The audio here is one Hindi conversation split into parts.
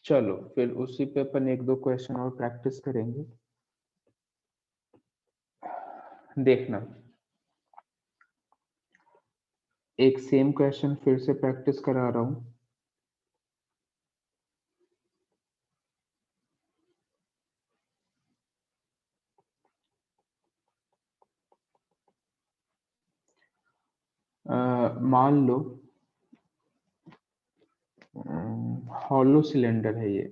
चलो फिर उसी पे अपन एक दो क्वेश्चन और प्रैक्टिस करेंगे। देखना, एक सेम क्वेश्चन फिर से प्रैक्टिस करा रहा हूं। मान लो हॉलो सिलेंडर है ये,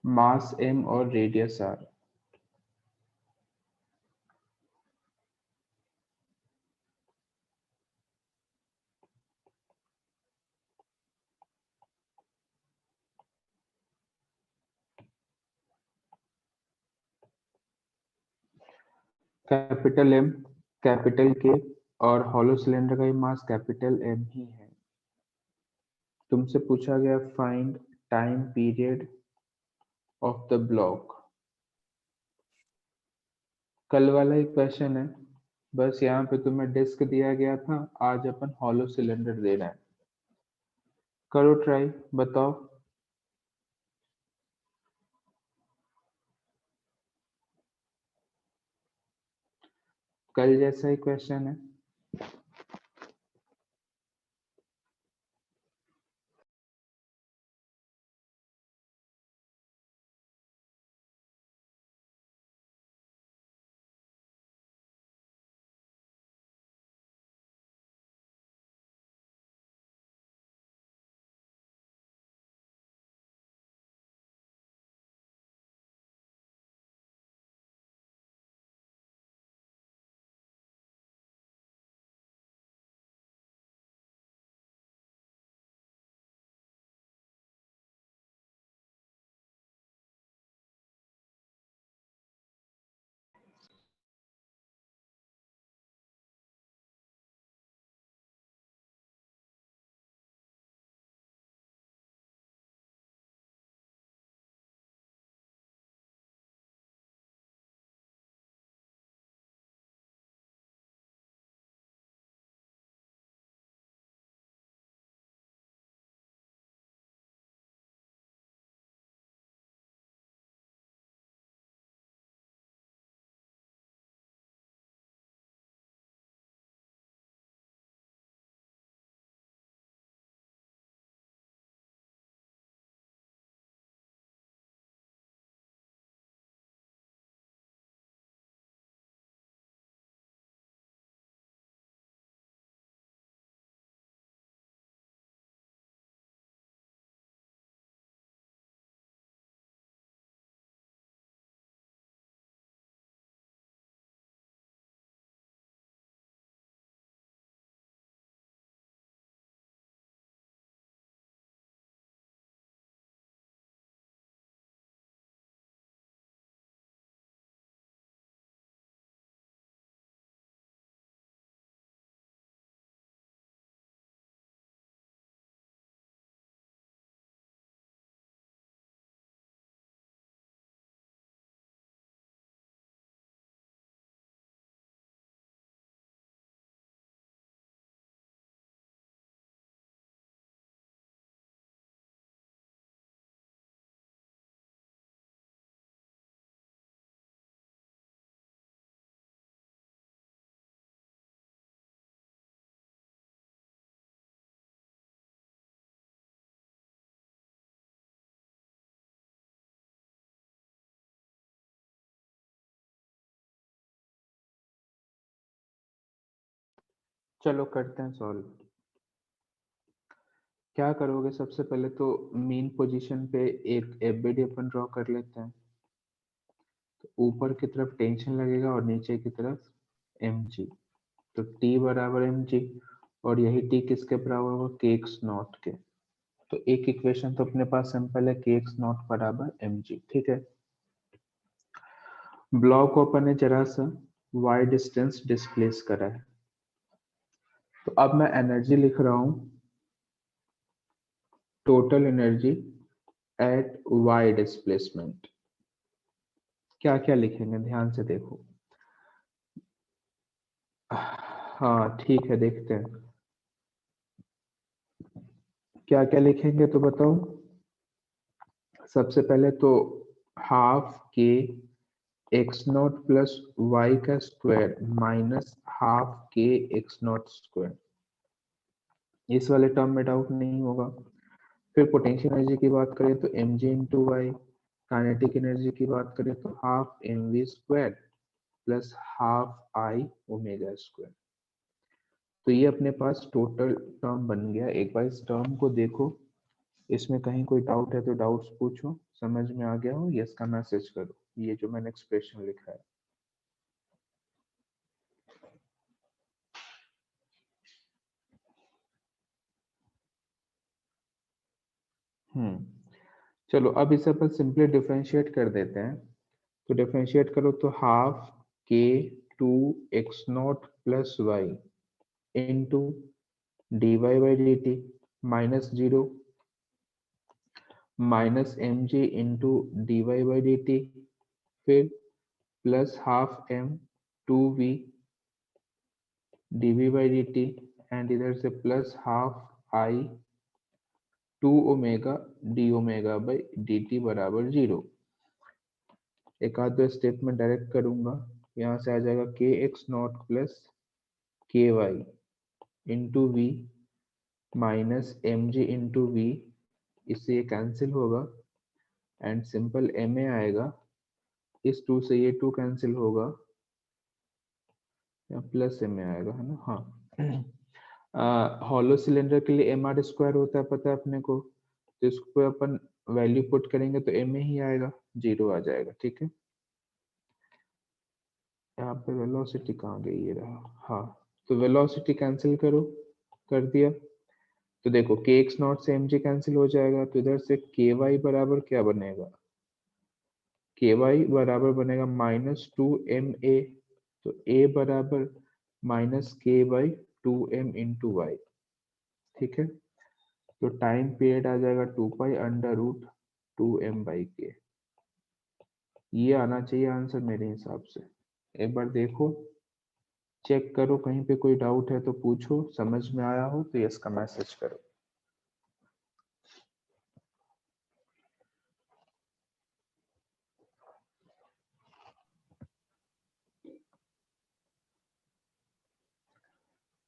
मास m और radius r। Capital M, capital K और हॉलो सिलेंडर का ही मास कैपिटल M ही है। तुमसे पूछा गया find time period of the block. कल वाला ही क्वेश्चन है, बस यहाँ पे तुम्हें डिस्क दिया गया था, आज अपन हॉलो सिलेंडर दे रहे हैं। करो ट्राई, बताओ। कल जैसा ही क्वेश्चन है। चलो करते हैं सॉल्व। क्या करोगे, सबसे पहले तो मेन पोजीशन पे एक एफबीडी अपन ड्रॉ कर लेते हैं। तो ऊपर की तरफ टेंशन लगेगा और नीचे की तरफ mg। तो T बराबर mg, और यही T किसके बराबर होगा, kx नॉट के। तो एक इक्वेशन तो अपने पास सिंपल है, kx नॉट बराबर mg, ठीक है। ब्लॉक को अपन ने जरा सा y डिस्टेंस डिस्प्लेस करा है। तो अब मैं एनर्जी लिख रहा हूं, total energy at y displacement. क्या क्या लिखेंगे ध्यान से देखो। हाँ ठीक है, देखते हैं। क्या क्या लिखेंगे तो बताओ। सबसे पहले तो हाफ के एक्स नॉट प्लस वाई का स्क्वायर माइनस हाफ के एक्स नॉट स्क्वायर, इस वाले टर्म में डाउट नहीं होगा। फिर पोटेंशियल एनर्जी की बात करें तो M G into Y, kinetic energy की बात करें तो half M V square plus half I omega square. तो ये अपने पास टोटल टर्म बन गया। एक बार इस टर्म को देखो, इसमें कहीं कोई डाउट है तो डाउट्स पूछो, समझ में आ गया हो यस का मैसेज करो, ये जो मैंने एक्सप्रेशन लिखा है। चलो अब इसे अपन सिंपली डिफरेंशिएट कर देते हैं। तो डिफरेंशिएट करो तो half K two X naught plus Y into D Y by D T minus zero minus M G into D Y by D T, फिर plus half M two V D V by D T, and इधर से plus half I two omega D omega by D T बराबर जीरो। एक आध दो स्टेप में डायरेक्ट करूंगा, यहाँ से आ जाएगा K X naught plus K Y into V minus M G into V, इससे ये कैंसिल होगा एंड सिंपल एम ए आएगा, इस टू से ये टू कैंसिल होगा या प्लस एम ए आएगा, है ना। हाँ, हॉलो सिलेंडर के लिए एम आर स्क्वायर होता है पता है अपने को, तो इसको अपन वैल्यू पुट करेंगे तो एम ए ही आएगा, जीरो आ जाएगा। ठीक है, यहाँ पे वेलोसिटी कहाँ गई, ये रहा। हाँ, तो वेलोसिटी कैंसिल करो, कर दिया। तो देखो के एक्स नॉट से एम जी कैंसिल हो जाएगा, तो इधर से के वाई बराबर क्या बनेगा, के वाई बराबर बनेगा माइनस टू एम ए, तो ए बराबर minus K by two M into Y. ठीक है, तो टाइम पीरियड आ जाएगा two pi under root two M by K. ये आना चाहिए आंसर मेरे हिसाब से। एक बार देखो, चेक करो, कहीं पे कोई डाउट है तो पूछो, समझ में आया हो तो यस का मैसेज करो।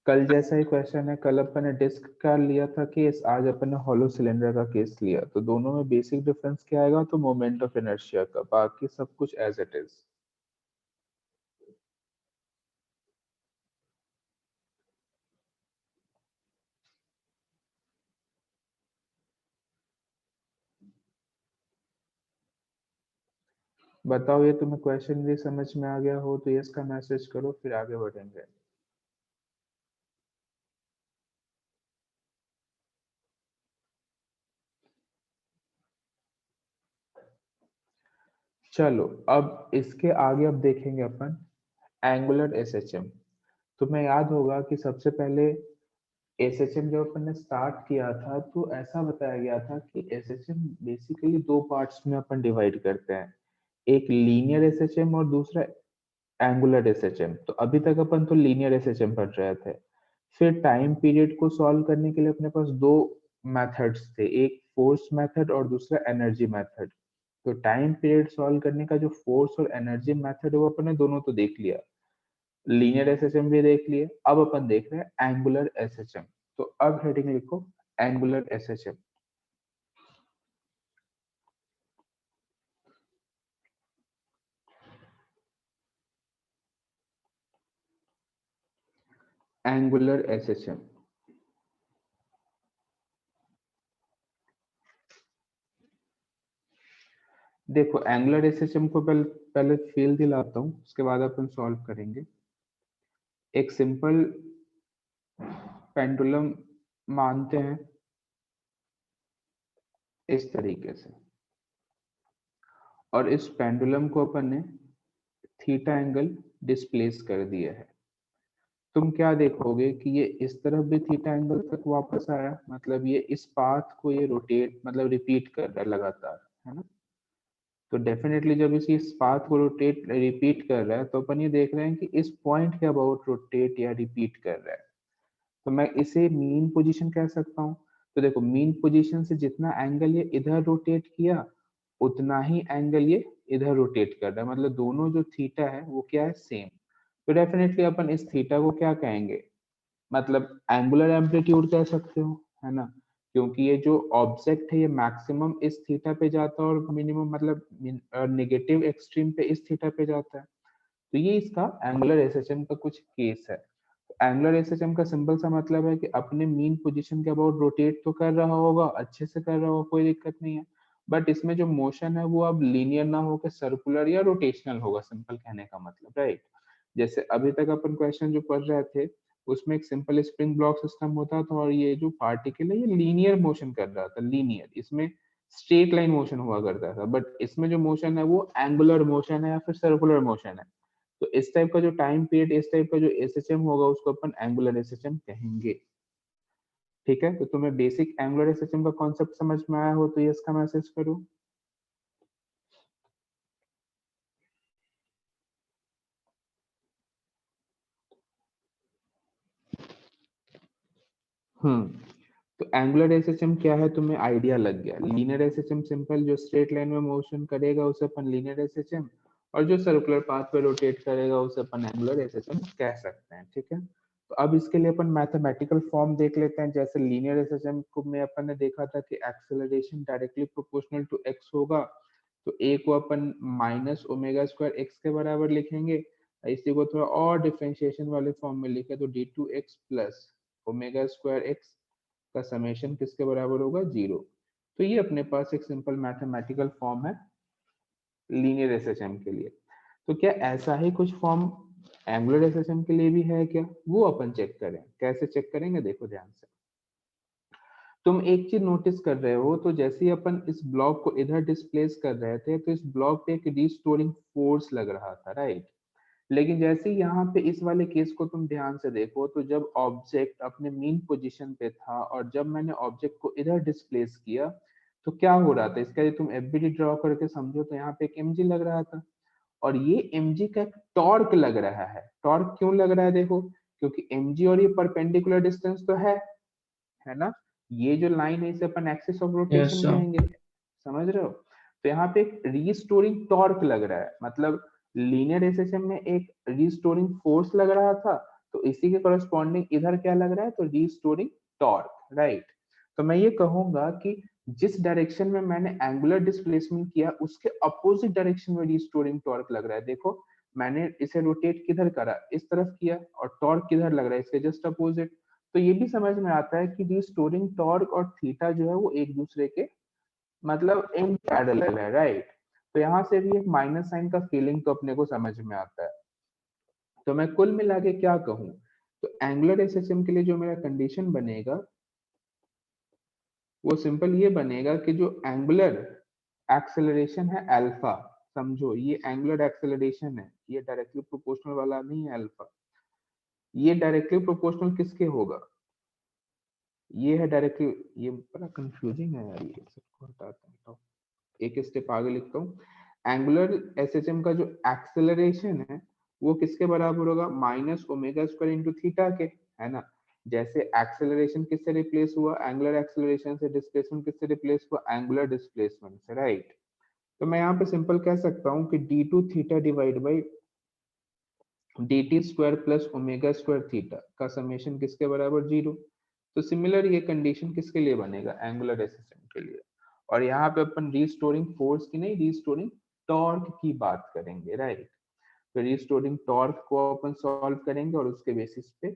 कल जैसा ही क्वेश्चन है, कल अपन ने डिस्क का लिया था केस, आज अपन ने हॉलो सिलेंडर का केस लिया, तो दोनों में बेसिक डिफरेंस क्या आएगा, तो मोमेंट ऑफ इनर्शिया का, बाकी सब कुछ एज इट इज। बताओ ये तुम्हें क्वेश्चन भी समझ में आ गया हो तो यस का मैसेज करो, फिर आगे बढ़ेंगे। चलो अब इसके आगे अब देखेंगे अपन एंगुलर एसएचएम। तुम्हें याद होगा कि सबसे पहले एसएचएम जब अपन ने स्टार्ट किया था तो ऐसा बताया गया था कि एसएचएम बेसिकली दो पार्ट्स में अपन डिवाइड करते हैं, एक लीनियर एसएचएम और दूसरा एंगुलर एसएचएम। तो अभी तक अपन तो लीनियर एसएचएम पढ़ रहे थे। फिर टाइम पीरियड को सॉल्व करने के लिए अपने पास दो मेथड्स थे, एक फोर्स मेथड और दूसरा एनर्जी मेथड। तो टाइम पीरियड सॉल्व करने का जो फोर्स और एनर्जी मेथड है वो अपन ने दोनों तो देख लिया, लीनियर एसएचएम भी देख लिए, अब अपन देख रहे हैं एंगुलर एसएचएम। तो अब हेडिंग लिखो एंगुलर एसएचएम। एंगुलर एसएचएम, देखो एंगुलर एसएचएम को पहले फील दिलाता हूँ, उसके बाद अपन सॉल्व करेंगे। एक सिंपल पेंडुलम मानते हैं इस तरीके से, और इस पेंडुलम को अपन ने थीटा एंगल डिस्प्लेस कर दिया है। तुम क्या देखोगे कि ये इस तरफ भी थीटा एंगल तक वापस आया, मतलब ये इस पाथ को ये रोटेट मतलब रिपीट कर रहा है लगातार, है ना। तो डेफिनेटली जब इस पाथ को रोटेट रिपीट कर रहा है तो अपन ये देख रहे हैं कि इस पॉइंट के अबाउट रोटेट या रिपीट कर रहा है। तो मैं इसे मीन पोजीशन कह सकता हूँ। तो देखो मीन पोजीशन से जितना एंगल ये इधर रोटेट किया उतना ही एंगल ये इधर रोटेट कर रहा है, मतलब दोनों जो थीटा है वो क्या है, सेम। तो डेफिनेटली अपन इस थीटा को क्या कहेंगे, मतलब एंगुलर एम्पलीट्यूड कह सकते हो, है ना, क्योंकि ये जो ऑब्जेक्ट है ये मैक्सिमम इस थीटा पे जाता है और मिनिमम मतलब नेगेटिव एक्सट्रीम पे इस थीटा पे जाता है। तो ये इसका एंगुलर एसएचएम का कुछ केस है। एंगुलर एसएचएम का सिंपल सा मतलब है कि अपने मीन पोजीशन के अबाउट रोटेट तो कर रहा होगा, अच्छे से कर रहा होगा, कोई दिक्कत नहीं है, बट इसमें जो मोशन है वो अब लीनियर ना होकर सर्कुलर या रोटेशनल होगा, सिंपल कहने का मतलब, राइट। जैसे अभी तक अपन क्वेश्चन जो पढ़ रहे थे उसमें एक सिंपल स्प्रिंग ब्लॉक सिस्टम होता था और ये जो पार्टिकल है ये लीनियर मोशन कर रहा था, लीनियर, इसमें स्ट्रेट लाइन मोशन हुआ करता था, बट इसमें जो मोशन है वो एंगुलर मोशन है या फिर सर्कुलर मोशन है। तो इस टाइप का जो टाइम पीरियड, इस टाइप का जो एसएचएम होगा उसको अपन एंगुलर एसएचएम कहेंगे। ठीक है, तो तुम्हें बेसिक एंगुलर एसएचएम का कॉन्सेप्ट समझ में आया हो तो यस का मैसेज करो। तो एंगुलर एसएचएम क्या है तुम्हें आइडिया लग गया। लीनियर एसएचएम सिंपल, जो स्ट्रेट लाइन में मोशन करेगा उसे अपन लीनियर एसएचएम, और जो सर्कुलर पाथ पे रोटेट करेगा उसे अपन एंगुलर एसएचएम कह सकते हैं। ठीक है, तो अब इसके लिए अपन मैथमेटिकल फॉर्म देख लेते हैं। जैसे लीनियर एसएचएम को में अपन ने देखा था कि acceleration directly proportional to X होगा, तो ए को अपन माइनस ओमेगा स्क्वायर एक्स के बराबर लिखेंगे, इसी को थोड़ा और डिफरेंशिएशन वाले फॉर्म में लिखे तो D two X plus omega square X का समेशन किसके बराबर होगा, 0। तो ये अपने पास एक सिंपल मैथमेटिकल फॉर्म है लीनियर एसएचएम के लिए। तो क्या ऐसा ही कुछ फॉर्म एंगुलर एसएचएम के लिए भी है क्या, वो अपन चेक करें। कैसे चेक करेंगे, देखो ध्यान से। तुम एक चीज नोटिस कर रहे हो, तो जैसे ही अपन इस ब्लॉक को इधर डिस्प्लेस कर रहे थे तो इस ब्लॉक पे एक रिस्टोरिंग फोर्स लग रहा था, राइट। लेकिन जैसे ही यहाँ पे इस वाले केस को तुम ध्यान से देखो, तो जब ऑब्जेक्ट अपने मीन पोजीशन पे था और जब मैंने ऑब्जेक्ट को इधर डिस्प्लेस किया तो क्या हो रहा था, इसका यदि तुम एफबीडी ड्रॉ करके समझो तो यहाँ पे एक एमजी लग रहा था, और ये एमजी का एक टॉर्क लग रहा है। टॉर्क क्यों लग रहा है, देखो, क्योंकि एमजी और ये परपेंडिकुलर डिस्टेंस तो है ना, ये जो लाइन है इसे अपन axis of yes rotation sir. कहेंगे, समझ रहे हो। तो यहाँ पे एक रीस्टोरिंग टॉर्क लग रहा है, मतलब लीनियर एसएचएम में एक रीस्टोरिंग फोर्स लग रहा था, तो इसी के करस्पॉन्डिंग इधर क्या लग रहा है, तो रीस्टोरिंग टॉर्क, राइट। तो मैं ये कहूंगा कि जिस डायरेक्शन में मैंने एंगुलर डिस्प्लेसमेंट किया उसके अपोजिट डायरेक्शन में रीस्टोरिंग टॉर्क लग रहा है। देखो मैंने इसे रोटेट किधर करा, इस तरफ किया, और टॉर्क किधर लग रहा है, इसके जस्ट अपोजिट। तो ये भी समझ में आता है कि रिस्टोरिंग टॉर्क और थीटा जो है वो एक दूसरे के मतलब इन पैरेलल है, राइट। तो यहाँ से भी एक माइनस साइन का फीलिंग तो अपने को समझ में आता है। तो मैं कुल मिला के क्या कहूँ, तो एंगुलर एसएचएम के लिए जो मेरा कंडीशन बनेगा वो सिंपल ये बनेगा कि जो एंगुलर एक्सेलरेशन है अल्फा, समझो ये एंगुलर एक्सेलरेशन है, ये डायरेक्टली प्रोपोर्शनल वाला नहीं है अल्फा, ये डायरेक्टली प्रोपोर्शनल किसके होगा, ये है डायरेक्टली, ये बड़ा कंफ्यूजिंग है यार, ये सबको हटाते हैं तो एक स्टेप आगे लिखता हूँ। एंगुलर एसएचएम का जो एक्सेलरेशन है वो किसके बराबर होगा, minus omega square into theta के, है ना। जैसे एक्सेलरेशन किससे रिप्लेस हुआ, एंगुलर एक्सेलरेशन से, डिस्प्लेसमेंट किससे रिप्लेस हुआ, एंगुलर डिस्प्लेसमेंट से, राइट। तो मैं यहाँ पे सिंपल कह सकता हूँ कि D two theta divide by D T square plus omega square theta का समेशन किसके बराबर, 0। तो सिमिलर ये कंडीशन किसके लिए बनेगा, एंगुलर एसएचएम के लिए। और यहाँ पे अपन रीस्टोरिंग फोर्स की नहीं, रीस्टोरिंग टॉर्क की बात करेंगे, राइट। तो रीस्टोरिंग टॉर्क को अपन सॉल्व करेंगे और उसके बेसिस पे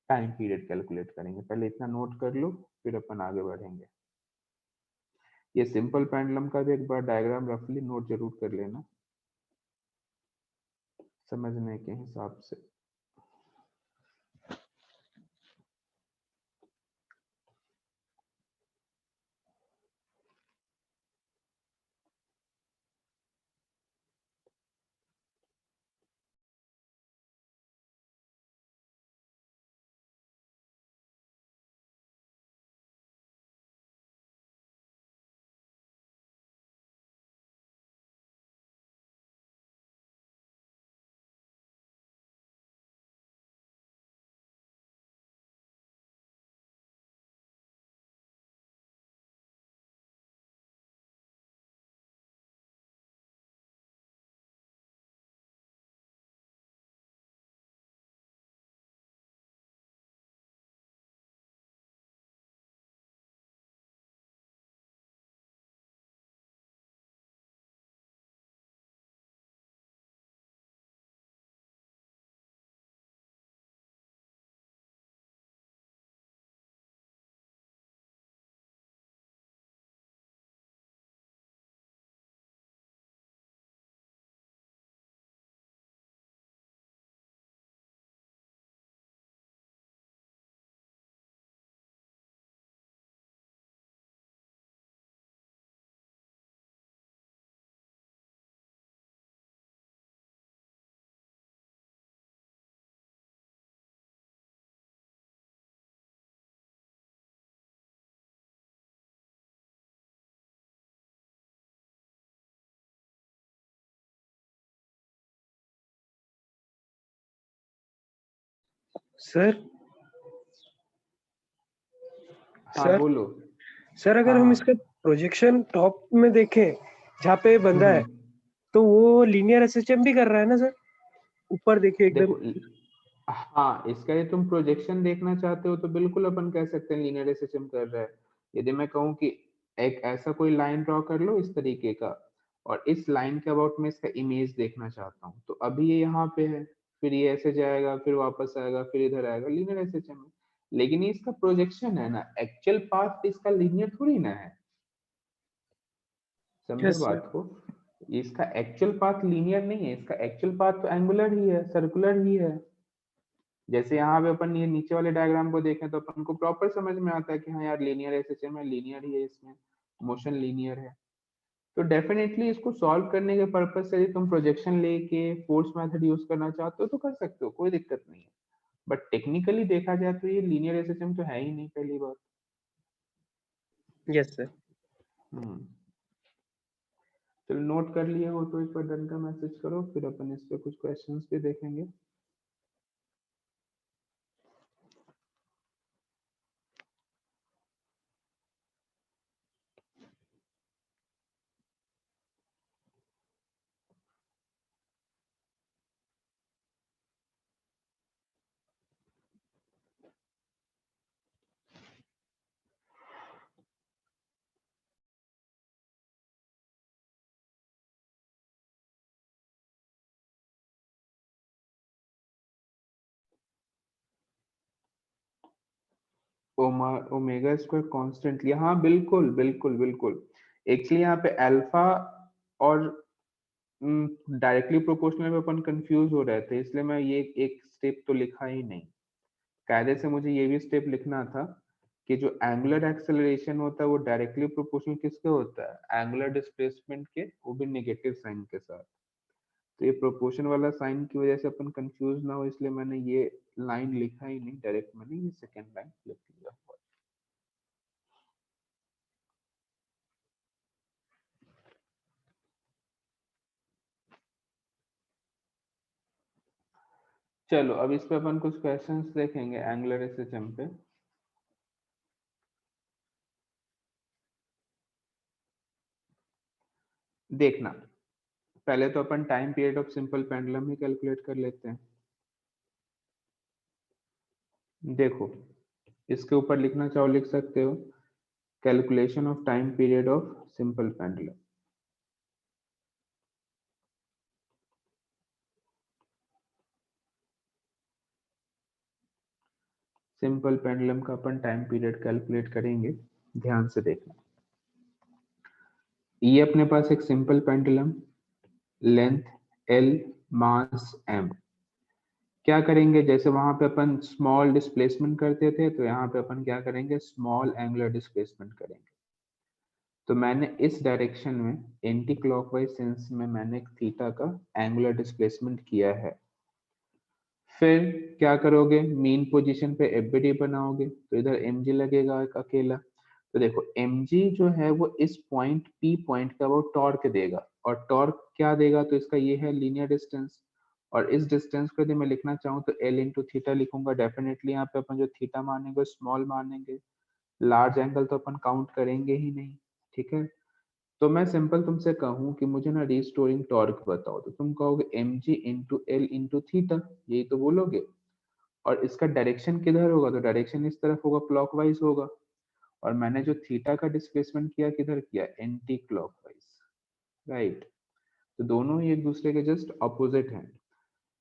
टाइम पीरियड कैलकुलेट करेंगे। पहले इतना नोट कर लो फिर अपन आगे बढ़ेंगे। ये सिंपल पेंडुलम का भी एक बार डायग्राम रफली नोट जरूर कर लेना समझने के हिसाब से। सर हाँ सर बोलो। सर अगर हाँ हम हाँ। इसका प्रोजेक्शन टॉप में देखें जहाँ पे बंदा है, हम्म। तो वो लीनियर एसएचएम भी कर रहा है ना सर? ऊपर देखिए एकदम। देखो हाँ, इसका ये तुम प्रोजेक्शन देखना चाहते हो तो बिल्कुल अपन कह सकते हैं लीनियर एसएचएम कर रहा है। यदि मैं कहूँ कि एक ऐसा कोई लाइन ड्रॉ कर लो इस तरीके का, और इस लाइन के अबाउट में इसका इमेज देखना चाहता हूँ, तो अभी ये यहाँ पे है, फिर ये ऐसे जाएगा, फिर वापस आएगा, फिर इधर आएगा, लीनियर एसएचएम है। लेकिन ये इसका प्रोजेक्शन है ना, एक्चुअल पाथ इसका लीनियर थोड़ी ना है। समझे यस सर। बात को? इसका एक्चुअल पाथ लीनियर नहीं है, इसका एक्चुअल पाथ तो एंगुलर ही है, सर्कुलर ही है। जैसे यहाँ पे अपन ये नीचे वाले डायग्राम को देखें तो अपन को प्रॉपर समझ में आता है कि हाँ यार लीनियर एसएचएम है, लीनियर ही है, इसमें मोशन लीनियर है। तो डेफिनेटली इसको सॉल्व करने के पर्पज से यदि तुम प्रोजेक्शन लेके फोर्स मेथड यूज करना चाहते हो तो कर सकते हो, कोई दिक्कत नहीं है। बट टेक्निकली देखा जाए तो ये लीनियर एसएचएम तो है ही नहीं, पहली बात। Yes sir. हम्म। चलो नोट कर लिए हो तो एक बार डन का मैसेज करो, फिर अपन इस पे कुछ क्वेश्चंस भी देखेंगे। ओमेगा स्क्वायर कॉन्स्टेंटली, हाँ बिल्कुल बिल्कुल बिल्कुल। एक्चुअली यहाँ पे अल्फा और डायरेक्टली प्रोपोर्शनल में अपन कंफ्यूज हो रहे थे, इसलिए मैं ये एक स्टेप तो लिखा ही नहीं। कायदे से मुझे ये भी स्टेप लिखना था कि जो एंगुलर एक्सेलरेशन होता है वो डायरेक्टली प्रोपोर्शनल किसके होता है, एंगुलर डिस्प्लेसमेंट के, वो भी नेगेटिव साइन के साथ। तो ये प्रोपोर्शन वाला साइन की वजह से अपन कंफ्यूज ना हो, इसलिए मैंने ये लाइन लिखा ही नहीं, डायरेक्ट मैंने ये सेकेंड लाइन लिख लिया। चलो अब इस पे अपन कुछ क्वेश्चंस देखेंगे एंगुलर एसएचएम पे। देखना, पहले तो अपन time period of simple pendulum ही कैलकुलेट कर लेते हैं। देखो, इसके ऊपर लिखना चाहो लिख सकते हो, calculation of time period of simple pendulum. Simple pendulum का अपन टाइम पीरियड कैलकुलेट करेंगे, ध्यान से देखना। ये अपने पास एक सिंपल पेंडुलम, लेंथ L, मास m। क्या करेंगे, जैसे वहां पे अपन स्मॉल डिस्प्लेसमेंट करते थे, तो यहाँ पे अपन क्या करेंगे, स्मॉल एंगुलर डिस्प्लेसमेंट करेंगे। तो मैंने इस डायरेक्शन में एंटी क्लॉकवाइज सेंस में मैंने थीटा का एंगुलर डिस्प्लेसमेंट किया है। फिर क्या करोगे, मीन पोजीशन पे एफबीडी बनाओगे, तो इधर mg लगेगा एक अकेला। तो देखो mg जो है वो इस पॉइंट p पॉइंट का वो टॉर्क देगा, और टॉर्क क्या देगा, तो इसका ये है लीनियर डिस्टेंस। और इस डिस्टेंस को यदि मैं लिखना चाहूँ तो L इंटू थीटा लिखूंगा। डेफिनेटली यहाँ पे अपन जो थीटा मानेंगे स्मॉल मानेंगे, लार्ज एंगल तो अपन काउंट करेंगे ही नहीं। ठीक है, तो मैं सिंपल तुमसे कहूँ कि मुझे ना रिस्टोरिंग टॉर्क बताओ, तो तुम कहोगे mg into L into theta, यही तो बोलोगे। और इसका डायरेक्शन किधर होगा, तो डायरेक्शन इस तरफ होगा, क्लॉकवाइज होगा। और मैंने जो थीटा का डिस्प्लेसमेंट किया किधर किया, एंटी क्लॉकवाइज। राइट, तो दोनों ही एक दूसरे के जस्ट अपोजिट हैं।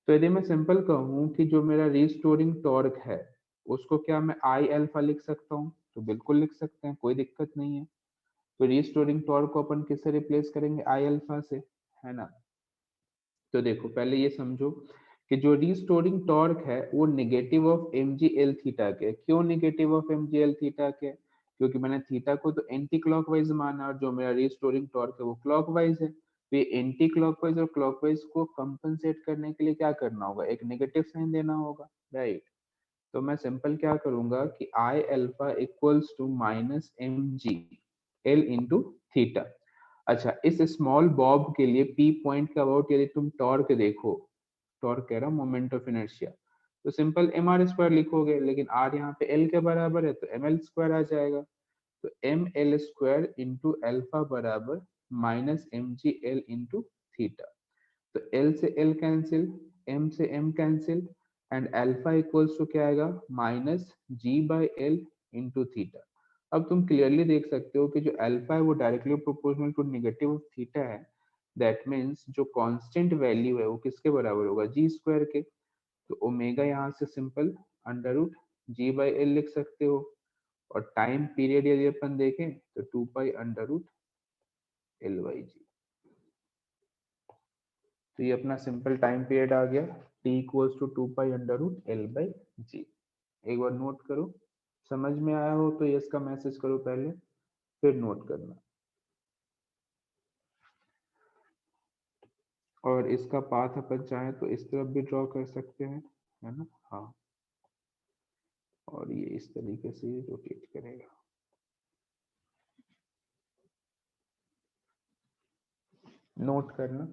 तो यदि मैं सिंपल कहूँ कि जो मेरा रिस्टोरिंग टॉर्क है उसको क्या मैं आई अल्फा लिख सकता हूँ, तो बिल्कुल लिख सकते हैं, कोई दिक्कत नहीं है। तो रिस्टोरिंग टॉर्क को अपन किससे रिप्लेस करेंगे, आई अल्फा से, है ना। तो देखो पहले ये समझो कि जो रिस्टोरिंग टॉर्क है वो negative of M G L theta के। क्यों negative of M G L theta के, क्योंकि मैंने थीटा को तो एंटी क्लॉकवाइज माना, और जो मेरा रिस्टोरिंग टॉर्क है वो क्लॉकवाइज है। तो ये एंटी क्लॉकवाइज और क्लॉकवाइज को कंपनसेट करने के लिए क्या करना होगा, एक नेगेटिव साइन देना होगा। राइट, तो मैं सिंपल क्या करूंगा कि I alpha equals to minus M G L into theta. अच्छा, इस स्मॉल बॉब के लिए पी पॉइंट के अबाउट यदि तुम टॉर्क देखो, टॉर्क कह रहा हूं मोमेंट ऑफ इनर्शिया, तो सिंपल एम आर स्क्वायर लिखोगे, लेकिन आर यहाँ पे एल के बराबर है तो एम एल स्क्वायर आ जाएगा। तो M L square into alpha बराबर minus M G L into theta. तो एल से एल कैंसिल, एम से M cancel, and alpha equals to क्या आएगा, minus G by L into theta. अब तुम क्लियरली देख सकते हो कि जो अल्फा है वो directly proportional to negative of theta है। दैट मीन्स जो कांस्टेंट वैल्यू है वो किसके बराबर होगा, जी स्क्वायर के। तो ओमेगा यहाँ से simple under root G by L लिख सकते हो, और टाइम पीरियड यदि अपन देखें तो 2 pi under root L by G. तो ये अपना सिंपल टाइम पीरियड आ गया, t equals to 2 pi under root L by G. एक बार नोट करो, समझ में आया हो तो यस का मैसेज करो पहले, फिर नोट करना। और इसका पाथ अपन चाहे तो इस तरफ भी ड्रॉ कर सकते हैं, है ना। हाँ, और ये इस तरीके से रोटेट करेगा। नोट करना।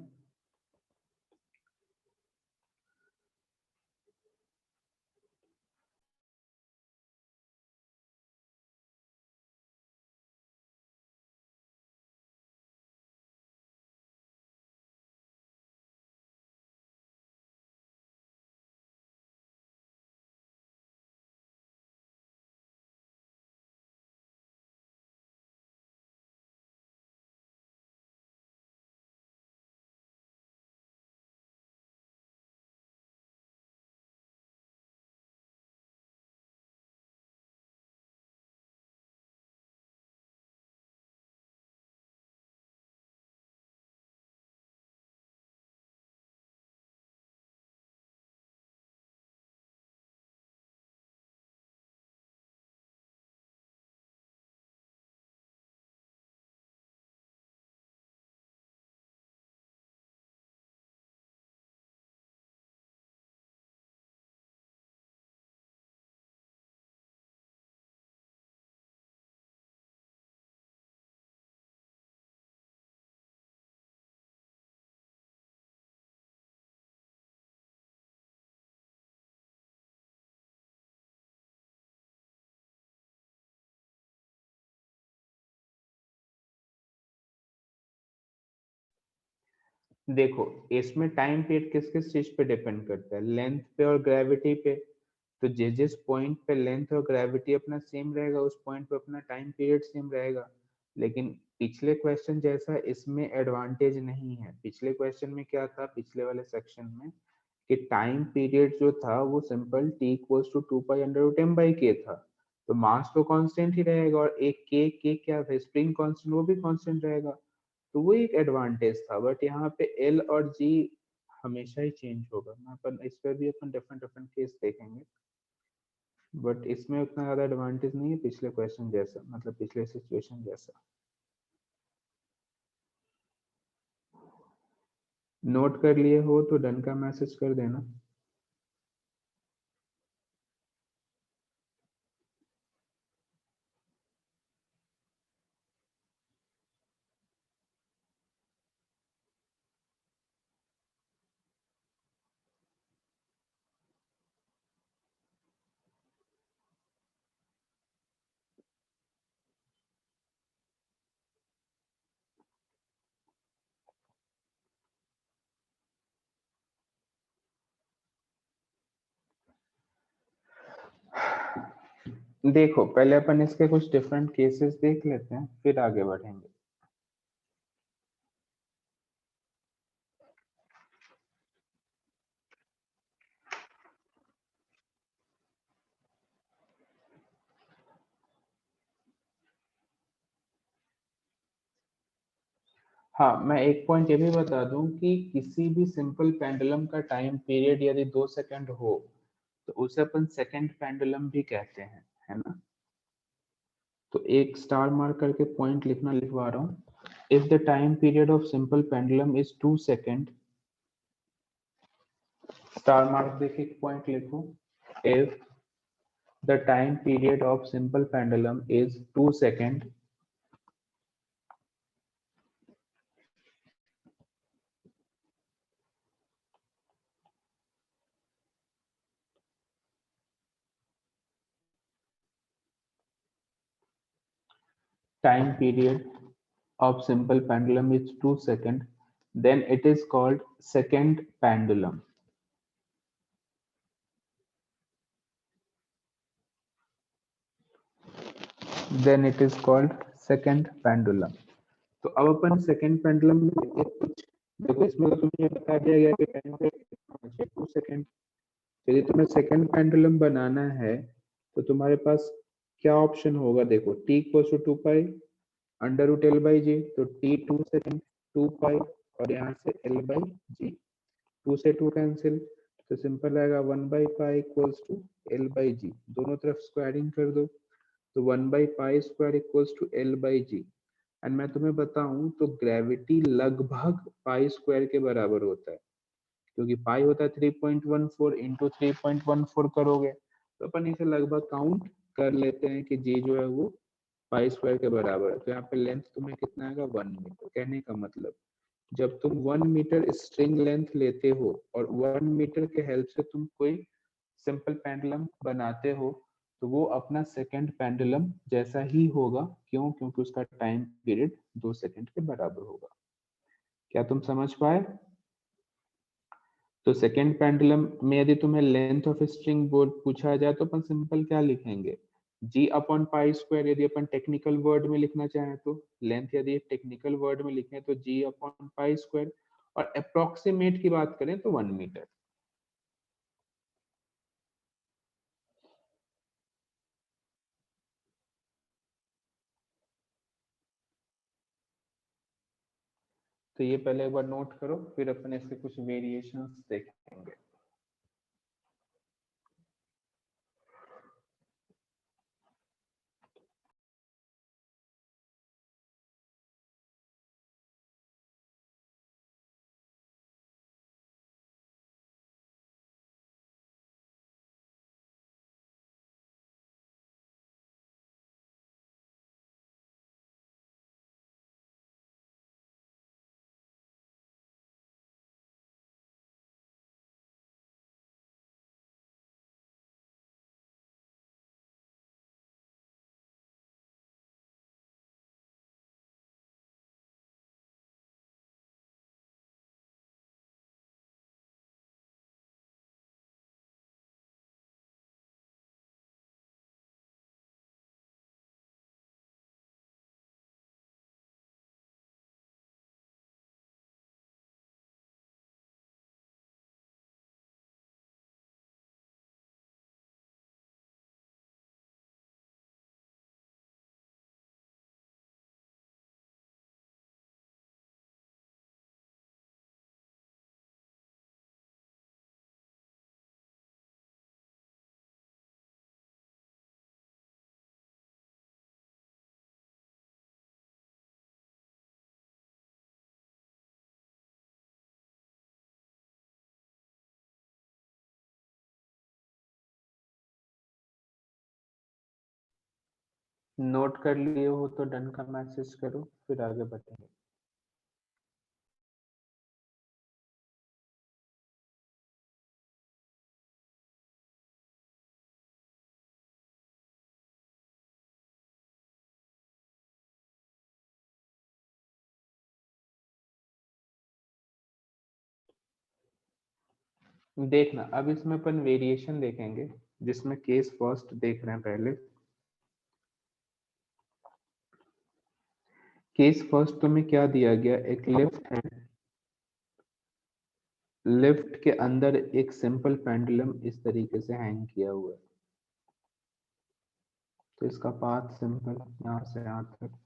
देखो, इसमें टाइम पीरियड किस किस चीज पे डिपेंड करता है, लेंथ पे और ग्रेविटी पे। तो जिस पॉइंट पे लेंथ और ग्रेविटी अपना सेम रहेगा उस पॉइंट पे अपना टाइम पीरियड सेम रहेगा। लेकिन पिछले क्वेश्चन जैसा इसमें एडवांटेज नहीं है। पिछले क्वेश्चन में क्या था, पिछले वाले सेक्शन में, कि टाइम पीरियड जो था वो simple t equals to 2 pi under root m by k था। तो मास तो कांस्टेंट ही रहेगा, और एक k क्या था, स्प्रिंग कांस्टेंट, वो भी कांस्टेंट रहेगा। तो वो एक एडवांटेज था। बट यहाँ पे एल और जी हमेशा ही चेंज होगा। अपन इस पर भी अपन डिफरेंट डिफरेंट केस देखेंगे, बट इसमें उतना ज्यादा एडवांटेज नहीं है पिछले क्वेश्चन जैसा, मतलब पिछले सिचुएशन जैसा। नोट कर लिए हो तो डन का मैसेज कर देना। देखो, पहले अपन इसके कुछ डिफरेंट केसेस देख लेते हैं, फिर आगे बढ़ेंगे। हाँ, मैं एक पॉइंट ये भी बता दूं कि किसी भी सिंपल पेंडुलम का टाइम पीरियड यदि 2 सेकंड हो तो उसे अपन सेकंड पेंडुलम भी कहते हैं, है ना। तो एक स्टार मार्क करके पॉइंट लिखना लिखवा रहा हूँ। If the time period of simple pendulum is 2 second, star mark देके एक पॉइंट लिखो। If the time period of simple pendulum is 2 second, time period of simple pendulum is 2 seconds, then it is called second pendulum. Then it is called second pendulum. तो अब अपन सेकंड पेंडुलम में कुछ देखो, इसमें तो तुम्हें बता दिया गया कि टाइम पीरियड 2 सेकंड। यदि तुम्हें सेकंड पेंडुलम बनाना है तो तुम्हारे पास क्या ऑप्शन होगा, देखो t equals to 2 pi under root L by G, तो t 2 सेकंड 2 पाई और यहाँ से l बाई जी, 2 से 2 कैंसिल, तो सिंपल आएगा 1 by pi equals to L by G, दोनों तरफ स्क्वायरिंग कर दो, तो 1 by pi square equals to L by G. And मैं तुम्हें बताऊं तो ग्रेविटी लगभग पाई स्क्वायर के बराबर होता है, क्योंकि पाई होता है 3.14 इंटू 3.14 करोगे तो अपन इसे लगभग काउंट कर लेते हैं कि जी जो है वो पाई स्क्वायर के बराबर है। तो यहाँ पे लेंथ तुम्हें कितना आएगा 1 मीटर। कहने का मतलब जब तुम 1 मीटर स्ट्रिंग लेंथ लेते हो और 1 मीटर के हेल्प से तुम कोई सिंपल पेंडुलम बनाते हो तो वो अपना सेकंड पेंडुलम जैसा ही होगा। क्यों? क्योंकि उसका टाइम पीरियड 2 सेकंड के बराबर होगा। क्या तुम समझ पाए? तो सेकंड पेंडुलम में यदि तुम्हें लेंथ ऑफ स्ट्रिंग बोर्ड पूछा जाए तो अपन सिंपल क्या लिखेंगे, g अपॉन पाई स्क्वायर। यदि अपन टेक्निकल वर्ड में लिखना चाहें तो लेंथ यदि टेक्निकल वर्ड में लिखें तो g अपॉन पाई स्क्वायर, और अप्रोक्सीमेट की बात करें तो 1 मीटर। तो ये पहले एक बार नोट करो, फिर अपन इसके कुछ वेरिएशंस देखेंगे। नोट कर लिए हो तो डन का मैसेज करो, फिर आगे बढ़ेंगे। देखना, अब इसमें अपन वेरिएशन देखेंगे, जिसमें केस फर्स्ट देख रहे हैं पहले। केस फर्स्ट में क्या दिया गया, एक लिफ्ट है, लिफ्ट के अंदर एक सिंपल पेंडुलम इस तरीके से हैंग किया हुआ है। तो इसका पाथ सिंपल यहां से यहां तक,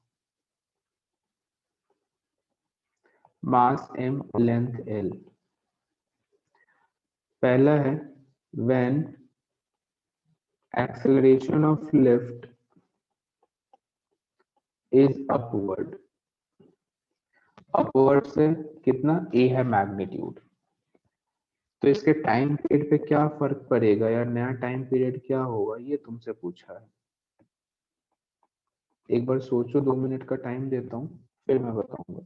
मास m, लेंथ l। पहला है when acceleration of lift is upward. Upward से कितना, a है मैग्नीट्यूड। तो इसके टाइम पीरियड पे क्या फर्क पड़ेगा या नया टाइम पीरियड क्या होगा, ये तुमसे पूछा है। एक बार सोचो, 2 मिनट का टाइम देता हूँ, फिर मैं बताऊंगा।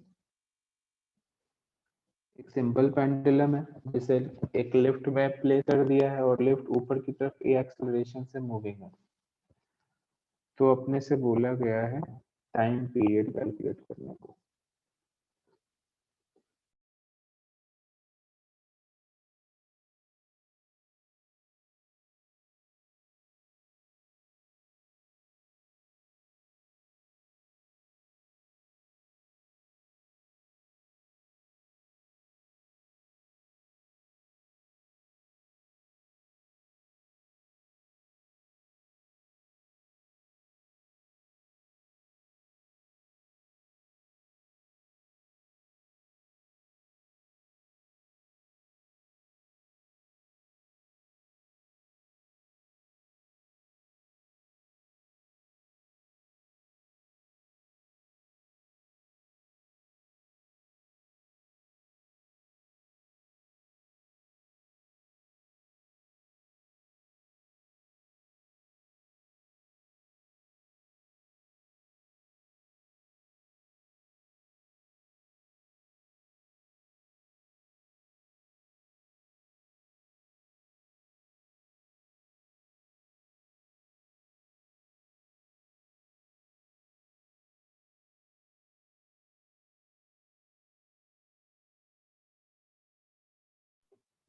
एक सिंपल पेंडुलम है जिसे एक लिफ्ट में प्लेस कर दिया है और लिफ्ट ऊपर की तरफ ए एक्सेलरेशन से मूविंग है। तो अपने से बोला गया है टाइम पीरियड कैलकुलेट करने को।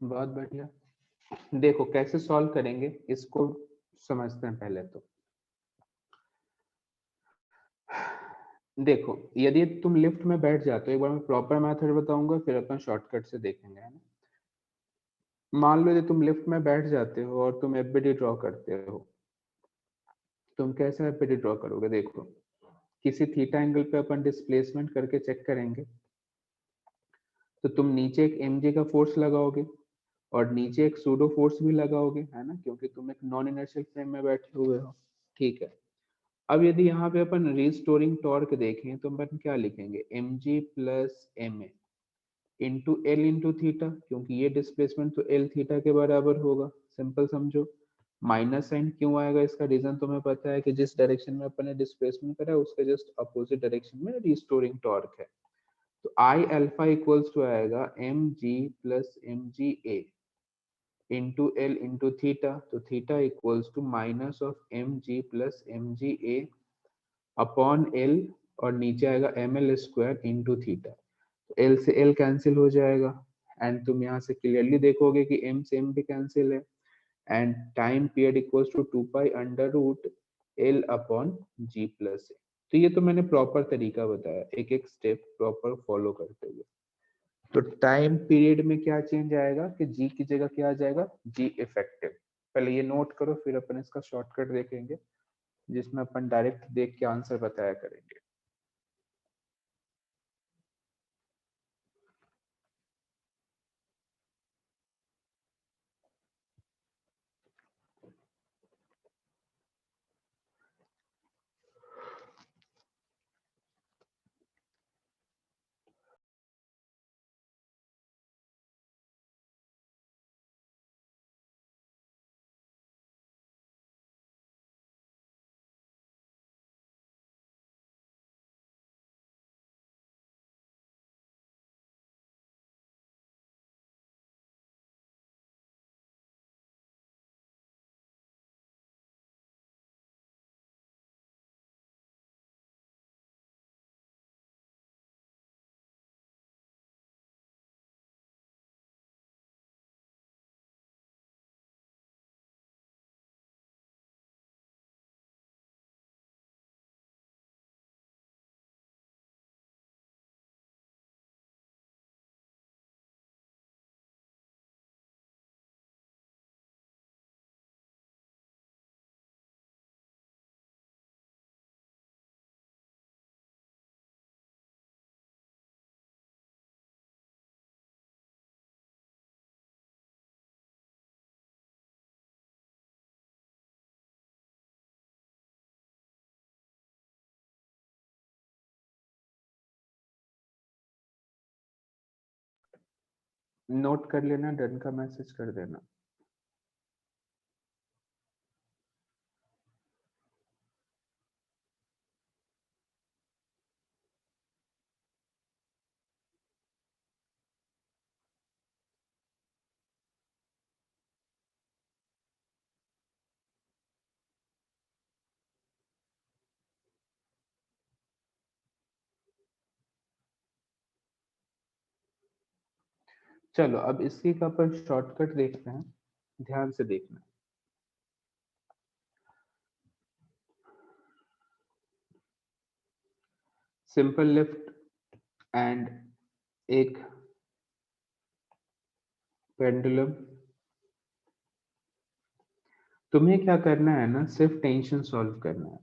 बहुत बढ़िया। देखो कैसे सॉल्व करेंगे इसको समझते हैं पहले तो। देखो यदि तुम लिफ्ट में बैठ जाते हो, एक बार मैं प्रॉपर मेथड बताऊंगा फिर अपन शॉर्टकट से देखेंगे, है ना। मान लो यदि तुम लिफ्ट में बैठ जाते हो और तुम एफबीडी ड्रॉ करते हो, तुम कैसे एफबीडी ड्रॉ करोगे? देखो किसी थीटा एंगल पे अपन डिस्प्लेसमेंट करके चेक करेंगे, तो तुम नीचे एक mg का फोर्स लगाओगे और नीचे एक सूडो फोर्स भी लगाओगे, है ना, क्योंकि तुम एक नॉन इनर्शियल फ्रेम में बैठे हुए हो। ठीक है। अब यदि यहाँ पे अपन रिस्टोरिंग टॉर्क देखें तो अपन क्या लिखेंगे? mg plus ma into L into theta, क्योंकि ये डिस्प्लेसमेंट तो एल थीटा के बराबर होगा। सिंपल समझो। माइनस साइन क्यों आएगा इसका रीजन तुम्हें पता है कि जिस डायरेक्शन में अपन ने डिस्प्लेसमेंट करा है उसके जस्ट अपोजिट डायरेक्शन में रिस्टोरिंग टॉर्क है। तो आई अल्फा इक्वल्स टू आएगा M G plus M G A into L into theta, तो theta equals to minus of M G plus M G A upon L, और नीचे आएगा M L square into theta. तो एल से एल कैंसिल हो जाएगा एंड तुम यहाँ से क्लियरली देखोगे कि एम से एम भी कैंसिल है and time period equals to 2 pi under root L upon G plus A. तो ये तो मैंने प्रॉपर तरीका बताया, एक एक स्टेप प्रॉपर फॉलो करते हुए। तो टाइम पीरियड में क्या चेंज आएगा कि जी की जगह क्या आ जाएगा? जी इफेक्टिव। पहले ये नोट करो फिर अपन इसका शॉर्टकट देखेंगे जिसमें अपन डायरेक्ट देख के आंसर बताया करेंगे। नोट कर लेना, डन का मैसेज कर देना। चलो अब इसकी का अपन शॉर्टकट देखते हैं, ध्यान से देखना। सिंपल लिफ्ट एंड एक पेंडुलम। तुम्हें क्या करना है ना, सिर्फ टेंशन सॉल्व करना है।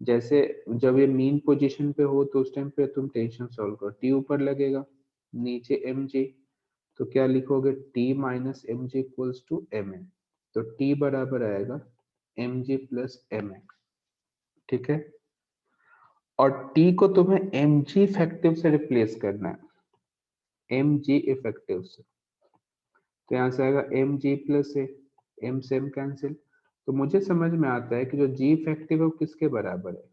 जैसे जब ये मीन पोजीशन पे हो तो उस टाइम पे तुम टेंशन सॉल्व करो। टी ऊपर लगेगा, नीचे एम जी, तो क्या लिखोगे, T minus M G equals to M A. तो टी बराबर आएगा M G plus M A. ठीक है, और टी को तुम्हें एम जी इफेक्टिव से रिप्लेस करना है, एम जी इफेक्टिव से। तो यहाँ से आएगा एम जी प्लस ए, एम से एम कैंसिल। तो मुझे समझ में आता है कि जो जी इफेक्टिव है वो किसके बराबर है,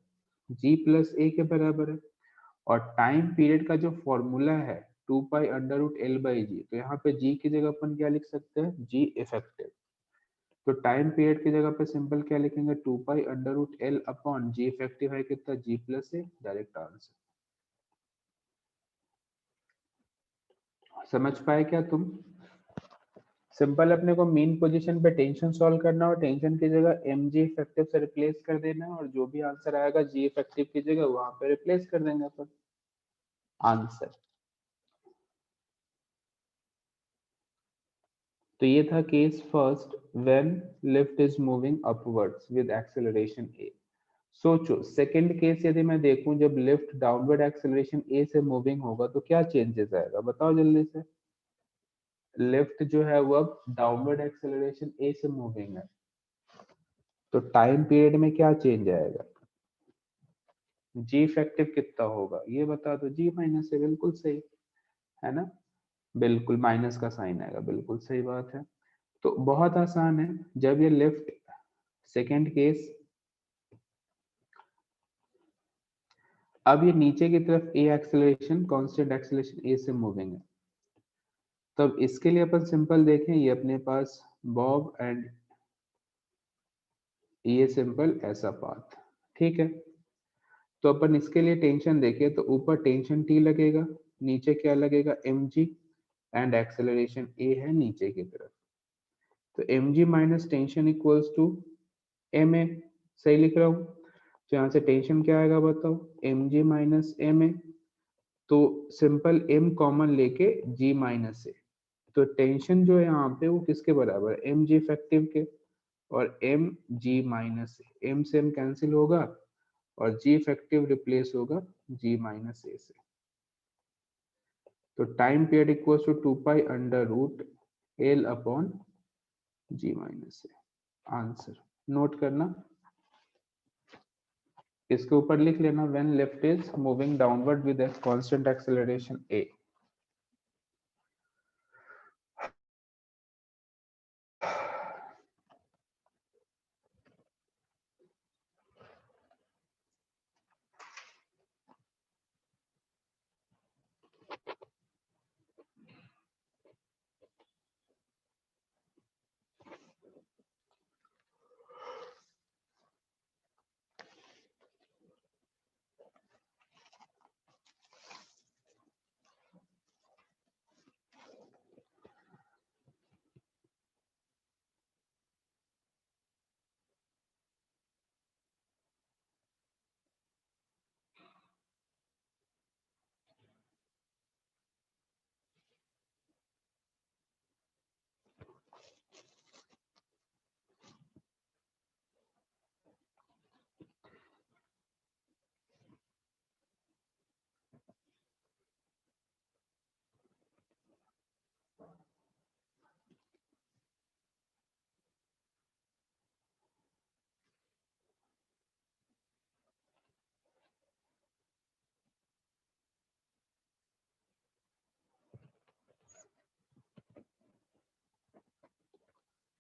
जी प्लस ए के बराबर है। और टाइम पीरियड का जो फॉर्मूला है 2 pi under root L by G, तो यहाँ पे जी की जगह अपन क्या लिख सकते हैं, जी इफेक्टिव। तो टाइम पीरियड की जगह पे सिंपल क्या लिखेंगे, 2 pi under root L upon G effective है कितना, G plus A, direct answer. समझ पाए क्या तुम? सिंपल अपने को मीन पोजीशन पे टेंशन सॉल्व करना और टेंशन की जगह एम जी इफेक्टिव से रिप्लेस कर देना है, और जो भी आंसर आएगा जी इफेक्टिव की जगह वहां पे रिप्लेस कर देंगे अपन आंसर। तो ये था case first, when lift is moving upwards with acceleration A. सोचो सेकंड केस यदि मैं देखूं, जब लिफ्ट डाउनवर्ड एक्सेलरेशन ए से मूविंग होगा तो क्या चेंजेस आएगा, बताओ जल्दी से। लिफ्ट जो है वो अब डाउनवर्ड एक्सेलरेशन ए से मूविंग है, तो टाइम पीरियड में क्या चेंज आएगा, जी इफेक्टिव कितना होगा ये बता दो, जी माइनस है, बिल्कुल सही है ना, बिल्कुल माइनस का साइन आएगा, बिल्कुल सही बात है। तो बहुत आसान है, जब ये लिफ्ट सेकेंड केस, अब ये नीचे की तरफ ए एक्सेलरेशन, कांस्टेंट एक्सेलरेशन ए से मूविंग है, तब इसके लिए अपन सिंपल देखें, ये अपने पास बॉब एंड ये सिंपल ऐसा पाथ, ठीक है। तो अपन इसके लिए टेंशन देखें तो ऊपर टेंशन टी लगेगा, नीचे क्या लगेगा, M G, and acceleration A है नीचे की तरफ। तो M G minus tension equals to M A, सही लिख रहा हूँ। तो यहाँ से टेंशन क्या आएगा बताओ, M G minus M A. तो सिंपल एम कॉमन लेके जी माइनस ए, तो टेंशन जो है यहाँ पे वो किसके बराबर है, एम जी इफेक्टिव के, और एम जी माइनस एम से एम कैंसिल होगा, और जी इफेक्टिव रिप्लेस होगा जी माइनस ए से। तो time period equals to 2 pi under root L upon G minus A, answer. Note करना, इसके ऊपर लिख लेना, when lift is moving downward with a constant acceleration A.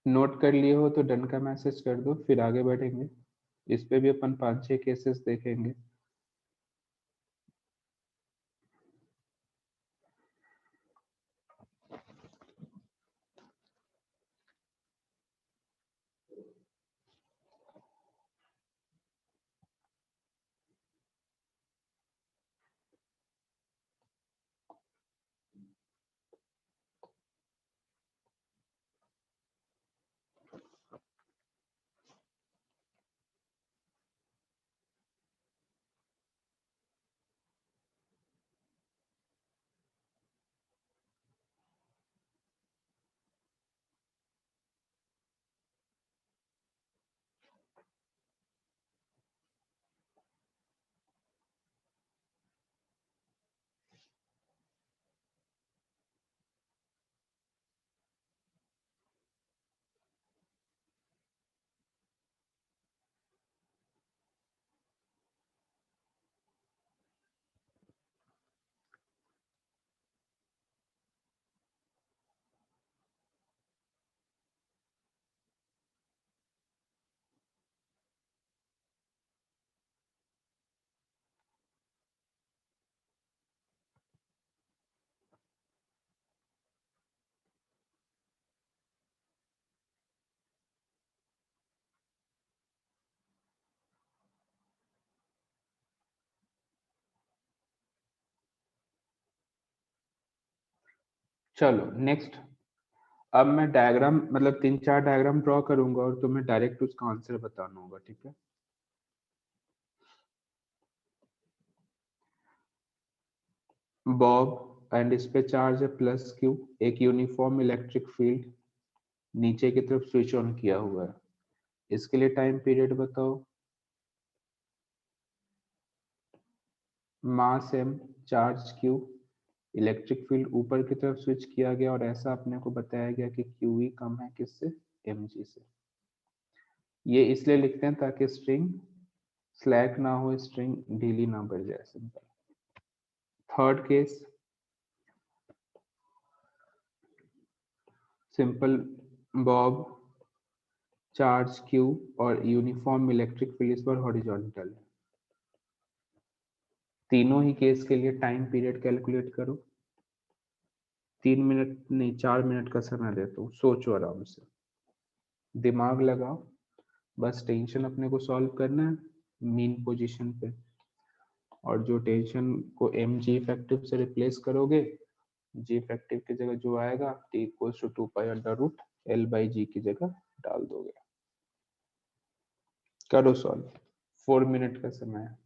Note कर लिए हो तो डन का मैसेज कर दो, फिर आगे बढ़ेंगे। इस पे भी अपन 5-6 केसेस देखेंगे। चलो नेक्स्ट। अब मैं डायग्राम मतलब 3-4 डायग्राम ड्रॉ करूंगा और तुम्हें डायरेक्ट उसका आंसर बताना होगा, ठीक है। बॉब एंड इस पे चार्ज है +Q, एक यूनिफॉर्म इलेक्ट्रिक फील्ड, नीचे की तरफ स्विच ऑन किया हुआ है। इसके लिए टाइम पीरियड बताओ। मास m, charge Q, electric field ऊपर की तरफ स्विच किया गया और ऐसा अपने को बताया गया कि QE कम है किससे, mg से। ये इसलिए लिखते हैं ताकि स्ट्रिंग स्लैक ना हो, स्ट्रिंग ढीली ना पड़ जाए, simple. Third case, simple Bob, charge Q और यूनिफॉर्म इलेक्ट्रिक फील्ड इस पर हॉरिजॉन्टल है। तीनों ही केस के लिए टाइम पीरियड कैलकुलेट करो। 3 मिनट नहीं 4 मिनट का समय देता हूँ, सोचो आराम से, दिमाग लगाओ, बस टेंशन अपने को सॉल्व करना है मीन पोजीशन पे। और जो टेंशन को mg इफेक्टिव से रिप्लेस करोगे, g इफेक्टिव की जगह जो आएगा t इक्वल्स टू 2π√L/g की जगह डाल दोगे। करो सॉल्व, 4 मिनट का समय है।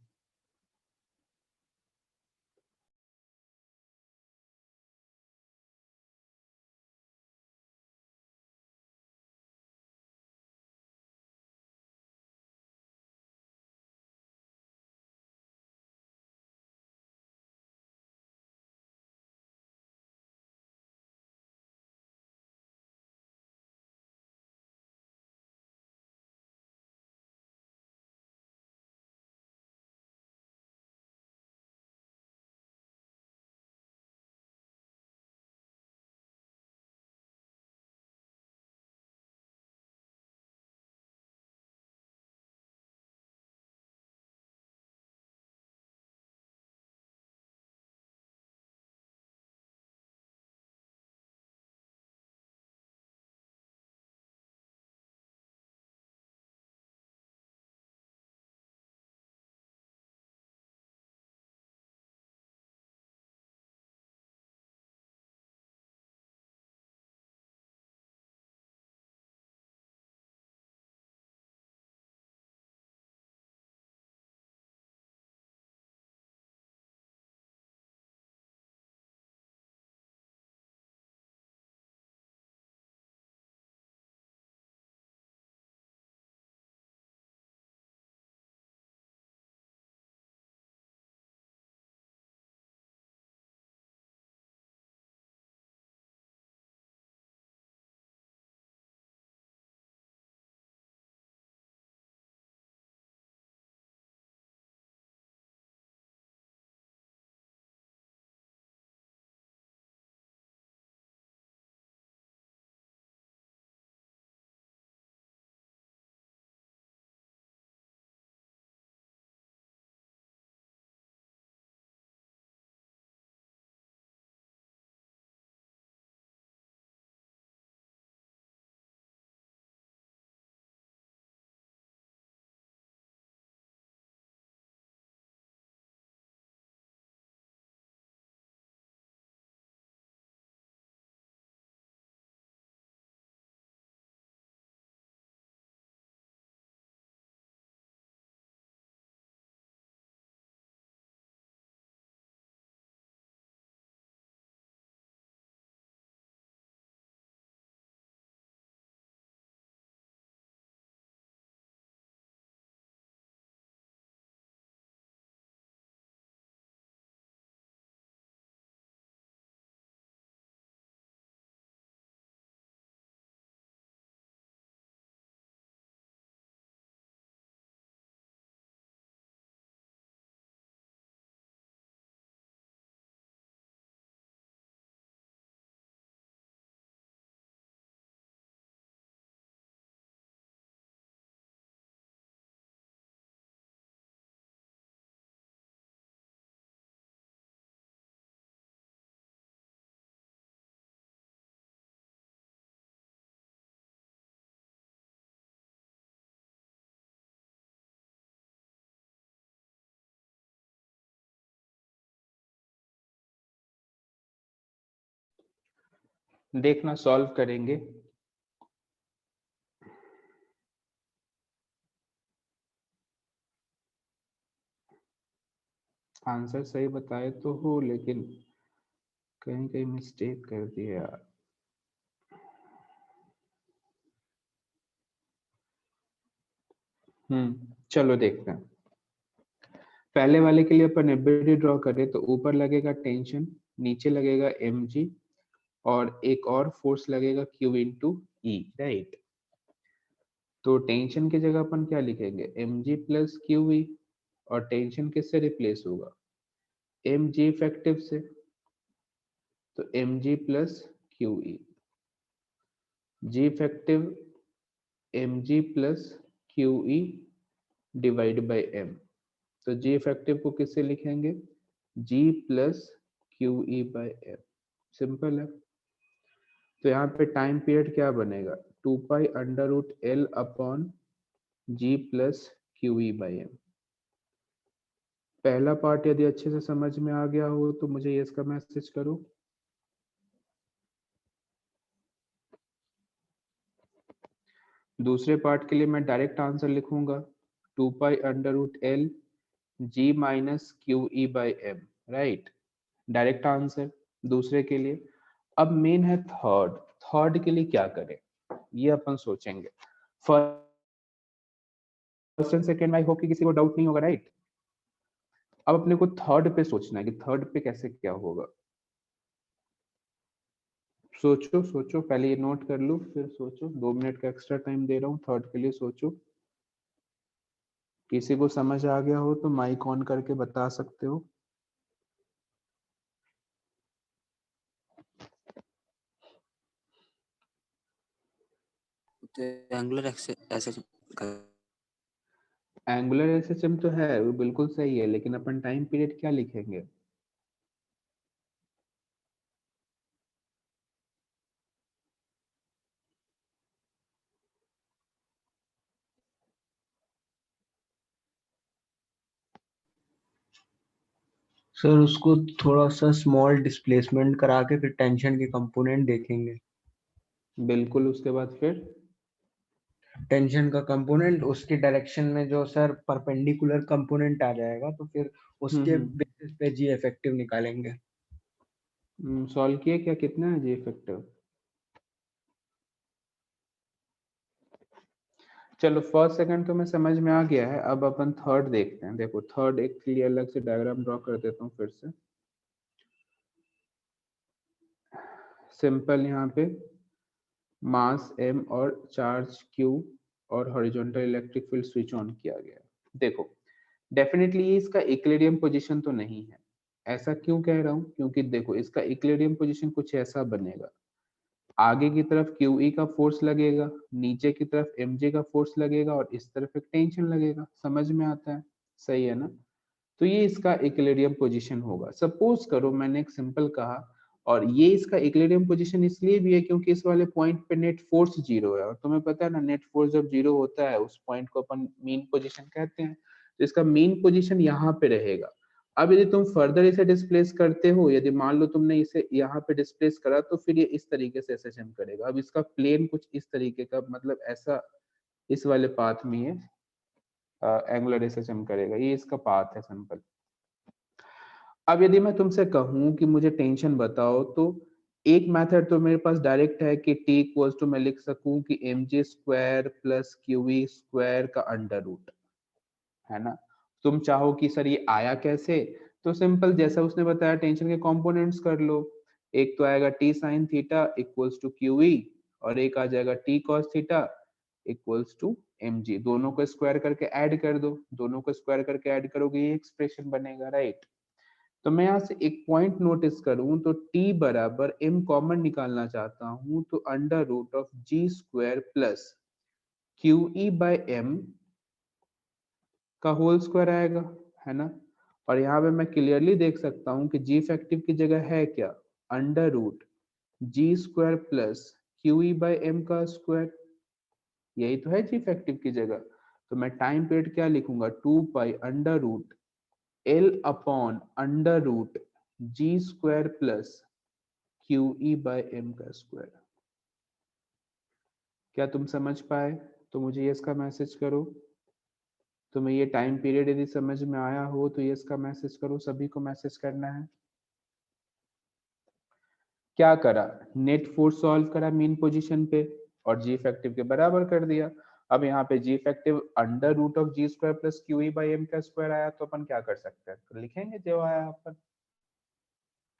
देखना सॉल्व करेंगे। आंसर सही बताए तो हो, लेकिन कहीं कहीं मिस्टेक कर दिया यार। चलो देखते हैं। पहले वाले के लिए अपन एबिलिटी ड्रॉ करें तो ऊपर लगेगा टेंशन, नीचे लगेगा mg, और एक और फोर्स लगेगा Q इंटू ई, राइट। तो टेंशन की जगह अपन क्या लिखेंगे, mg प्लस क्यू ई, और टेंशन किससे रिप्लेस होगा, mg इफेक्टिव से, तो mg plus Q E, G effective mg plus Q E divide by m। तो जी इफेक्टिव को किससे लिखेंगे, g plus Q E by M. Simple है। तो यहाँ पे टाइम पीरियड क्या बनेगा, 2 pi under root L upon G plus Q E by M. पहला पार्ट यदि अच्छे से समझ में आ गया हो तो मुझे यस का मैसेज करो। दूसरे पार्ट के लिए मैं डायरेक्ट आंसर लिखूंगा, 2 pi under root L G minus Q E by M, right. Direct answer दूसरे के लिए। अब मेन है थर्ड। थर्ड के लिए क्या करें ये अपन सोचेंगे। First and second I hope कि किसी को डाउट नहीं होगा, राइट। अब अपने को थर्ड पे सोचना है कि थर्ड पे कैसे क्या होगा। सोचो सोचो, पहले ये नोट कर लो फिर सोचो। 2 मिनट का एक्स्ट्रा टाइम दे रहा हूँ थर्ड के लिए, सोचो। किसी को समझ आ गया हो तो माइक ऑन करके बता सकते हो। एंगुलर एसएचएम एंगुलर एसएचएम तो है, वो बिल्कुल सही है, लेकिन अपन टाइम पीरियड क्या लिखेंगे। सर उसको थोड़ा सा स्मॉल डिस्प्लेसमेंट करा के फिर टेंशन के कंपोनेंट देखेंगे। बिल्कुल, उसके बाद फिर टेंशन का कंपोनेंट उसके डायरेक्शन में जो सर परपेंडिकुलर कंपोनेंट आ जाएगा, तो फिर उसके बेसिस पे जी इफेक्टिव निकालेंगे। सॉल्व किए क्या, कितना है जी इफेक्टिव। चलो फर्स्ट सेकंड तो मैं समझ में आ गया है। अब अपन थर्ड देखते हैं। देखो थर्ड एक के लिए अलग से डायग्राम ड्रॉ कर देता हूँ फिर से। सिंपल, यहाँ पे मास m और चार्ज q और horizontal electric field switch on किया गया। देखो डेफिनेटली ये इसका इक्विलिब्रियम पोजीशन तो नहीं है। ऐसा क्यों कह रहा हूँ, क्योंकि देखो इसका इक्विलिब्रियम पोजीशन कुछ ऐसा बनेगा, आगे की तरफ QE का फोर्स लगेगा, नीचे की तरफ mj का फोर्स लगेगा, और इस तरफ एक टेंशन लगेगा। समझ में आता है, सही है ना। तो ये इसका इक्विलिब्रियम पोजीशन होगा। सपोज करो मैंने एक सिंपल कहा, और ये इसका इक्विलिब्रियम पोजीशन इसलिए भी है क्योंकि इस वाले पॉइंट पे नेट फोर्स 0 है, और तुम्हें पता है ना नेट फोर्स जब 0 होता है उस पॉइंट को अपन मीन पोजीशन कहते हैं। तो इसका मीन पोजीशन यहाँ पे रहेगा। अब यदि तुम फर्दर इसे डिस्प्लेस करते हो, यदि मान लो तुमने इसे यहाँ पे डिस्प्लेस करा, तो फिर ये इस तरीके से एसएचएम करेगा। अब इसका प्लेन कुछ इस तरीके का, मतलब ऐसा इस वाले पाथ में ये एंगुलर एसएचएम करेगा। ये इसका पाथ है सिंपल। अब यदि मैं तुमसे कहूं कि मुझे टेंशन बताओ, तो एक मेथड तो मेरे पास डायरेक्ट है कि t इक्वल्स टू मैं लिख सकूं कि mg square plus QE square का अंडर रूट, है ना। तुम चाहो कि सर ये आया कैसे, तो सिंपल जैसा उसने बताया टेंशन के कंपोनेंट्स कर लो। एक तो आएगा t sine theta equals to QE, और एक आ जाएगा t cos theta equals to mg। दोनों को स्क्वायर करके ऐड कर दो, दोनों को स्क्वायर करके ऐड करोगे ये एक्सप्रेशन बनेगा, राइट। तो मैं यहाँ से एक पॉइंट नोटिस करूं तो t बराबर m कॉमन निकालना चाहता हूं, तो under root of G square plus Q E by M का होल स्क्वायर आएगा, है ना। और यहाँ पे मैं क्लियरली देख सकता हूँ कि जी इफेक्टिव की जगह है क्या, under root G square plus Q E by M का स्क्वायर। यही तो है जी इफेक्टिव की जगह। तो मैं टाइम पीरियड क्या लिखूंगा, 2 pi under root L upon under root G square plus QE by m का स्क्वायर। क्या तुम समझ पाए? तो मुझे यस का मैसेज करो। तुम्हें ये टाइम पीरियड यदि समझ में आया हो तो यस का मैसेज करो, सभी को मैसेज करना है। क्या करा, नेट फोर्स सॉल्व करा मीन पोजीशन पे और जी इफेक्टिव के बराबर कर दिया। अब यहाँ पे G effective under root of G square plus Q E by M का स्क्वायर आया, तो अपन क्या कर सकते हैं, तो लिखेंगे जो आया अपन।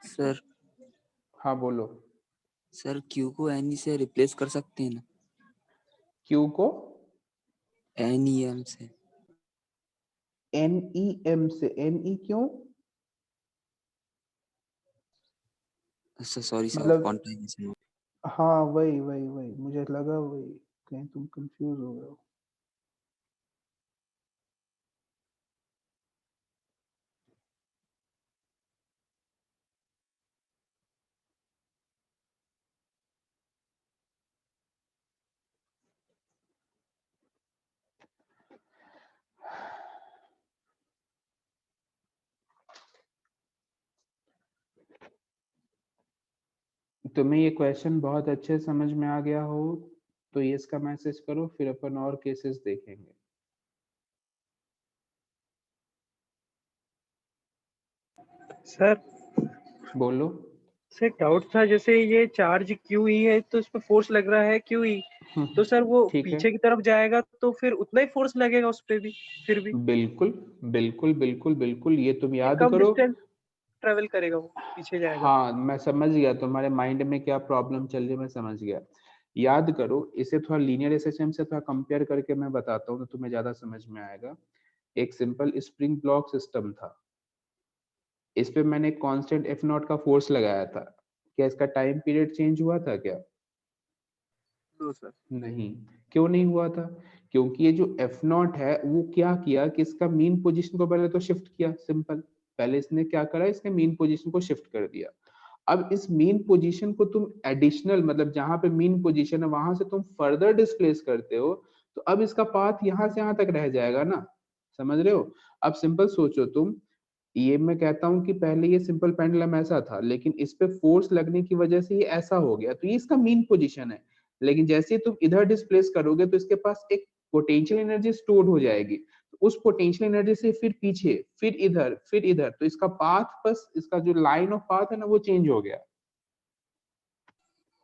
सर हाँ बोलो। सर क्यू को एन से रिप्लेस कर सकते हैं ना, क्यू को एन ई एम से। एन ई एम से, एन ई क्यों? अच्छा सॉरी सर, मतलब कॉन्टिन्यूएशन। हाँ वही वही वही मुझे लगा, वही कहीं तुम कंफ्यूज हो गए हो। तुम्हें ये क्वेश्चन बहुत अच्छे समझ में आ गया हो तो ये इसका मैसेज करो, फिर अपन और केसेस देखेंगे। सर बोलो। सर डाउट था, जैसे ये चार्ज क्यू ई है तो इस पे फोर्स लग रहा है क्यू ई, तो सर वो ठीक है, पीछे की तरफ जाएगा तो फिर उतना ही फोर्स लगेगा उस पे भी, फिर भी बिल्कुल बिल्कुल बिल्कुल बिल्कुल, ये तुम ये याद कम करो। डिस्टेंस ट्रेवल करेगा, वो पीछे जाएगा तो। हाँ मैं समझ गया तुम्हारे माइंड में क्या प्रॉब्लम चल रही है, मैं समझ गया। याद करो, इसे थोड़ा लीनियर एसएचएम से थोड़ा कंपेयर करके मैं बताता हूँ तो तुम्हें ज्यादा समझ में आएगा। एक सिंपल स्प्रिंग ब्लॉक सिस्टम था, इस पे मैंने कांस्टेंट एफ नॉट का फोर्स लगाया था, क्या इसका टाइम पीरियड चेंज हुआ था क्या? No sir. नहीं। क्यों नहीं हुआ था? क्योंकि ये जो एफ नॉट है वो क्या किया कि इसका मीन पोजीशन को पहले तो शिफ्ट किया, सिंपल। पहले इसने क्या करा, इसने मीन पोजीशन को शिफ्ट कर दिया। अब इस मीन पोजीशन को तुम एडिशनल, मतलब जहां पे मीन पोजीशन है वहां से तुम फर्दर डिस्प्लेस करते हो, तो अब इसका पाथ यहां से यहां तक रह जाएगा ना, समझ रहे हो? अब सिंपल सोचो तुम, ये मैं कहता हूं कि पहले ये सिंपल पेंडुलम ऐसा था, लेकिन इस पे फोर्स लगने की वजह से ये ऐसा हो गया, तो ये इसका मीन पोजीशन है। लेकिन जैसे ही तुम इधर डिस्प्लेस करोगे तो इसके पास एक पोटेंशियल एनर्जी स्टोर हो जाएगी, तो उस पोटेंशियल एनर्जी से फिर पीछे, फिर इधर, तो इसका पाथ, बस इसका जो लाइन ऑफ पाथ है ना वो चेंज हो गया।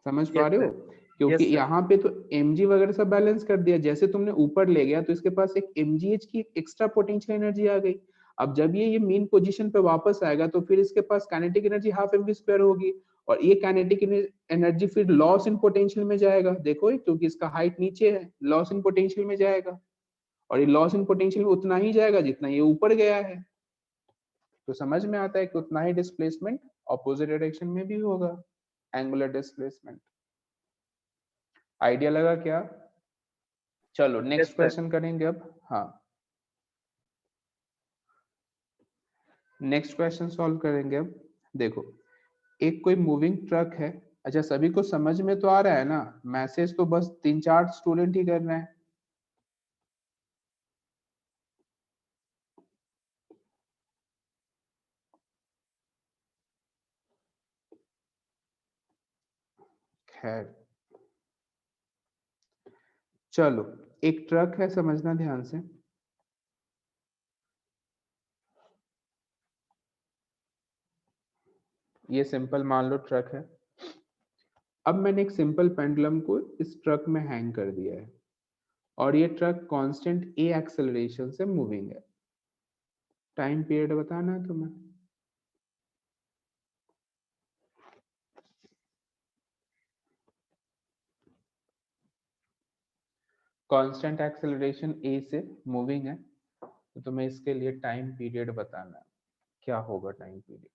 समझ पा यस रहे हो? सर। क्योंकि यस सर। यहाँ पे तो mg वगैरह सब बैलेंस कर दिया, जैसे तुमने ऊपर ले गया तो इसके पास एक mgh की एक्स्ट्रा पोटेंशियल एनर्जी आ गई। अब जब ये मीन पोजीशन पे वापस आएगा तो फिर इसके पास kinetic energy half mv square होगी, और ये काइनेटिक एनर्जी फिर लॉस इन पोटेंशियल में जाएगा, देखो ये, क्योंकि इसका हाइट नीचे है, लॉस इन पोटेंशियल में जाएगा, और ये लॉस इन पोटेंशियल में उतना ही जाएगा जितना ये ऊपर गया है। तो समझ में आता है कि उतना ही डिस्प्लेसमेंट ऑपोजिट डायरेक्शन में भी होगा, एंगुलर डिस्प्लेसमेंट। आइडिया लगा क्या? चलो नेक्स्ट यस सर। क्वेश्चन करेंगे अब। हाँ नेक्स्ट क्वेश्चन सॉल्व करेंगे अब। देखो, एक कोई मूविंग ट्रक है। अच्छा सभी को समझ में तो आ रहा है ना? मैसेज तो बस 3-4 स्टूडेंट ही कर रहे हैं। खैर चलो, एक ट्रक है, समझना ध्यान से। ये सिंपल मान लो ट्रक है। अब मैंने एक सिंपल पेंडुलम को इस ट्रक में हैंग कर दिया है, और ये ट्रक कांस्टेंट ए एक्सेलरेशन से मूविंग है। टाइम पीरियड बताना है तुम्हें। कांस्टेंट एक्सेलरेशन ए से मूविंग है, तो तुम्हें इसके लिए टाइम पीरियड बताना है, क्या होगा टाइम पीरियड।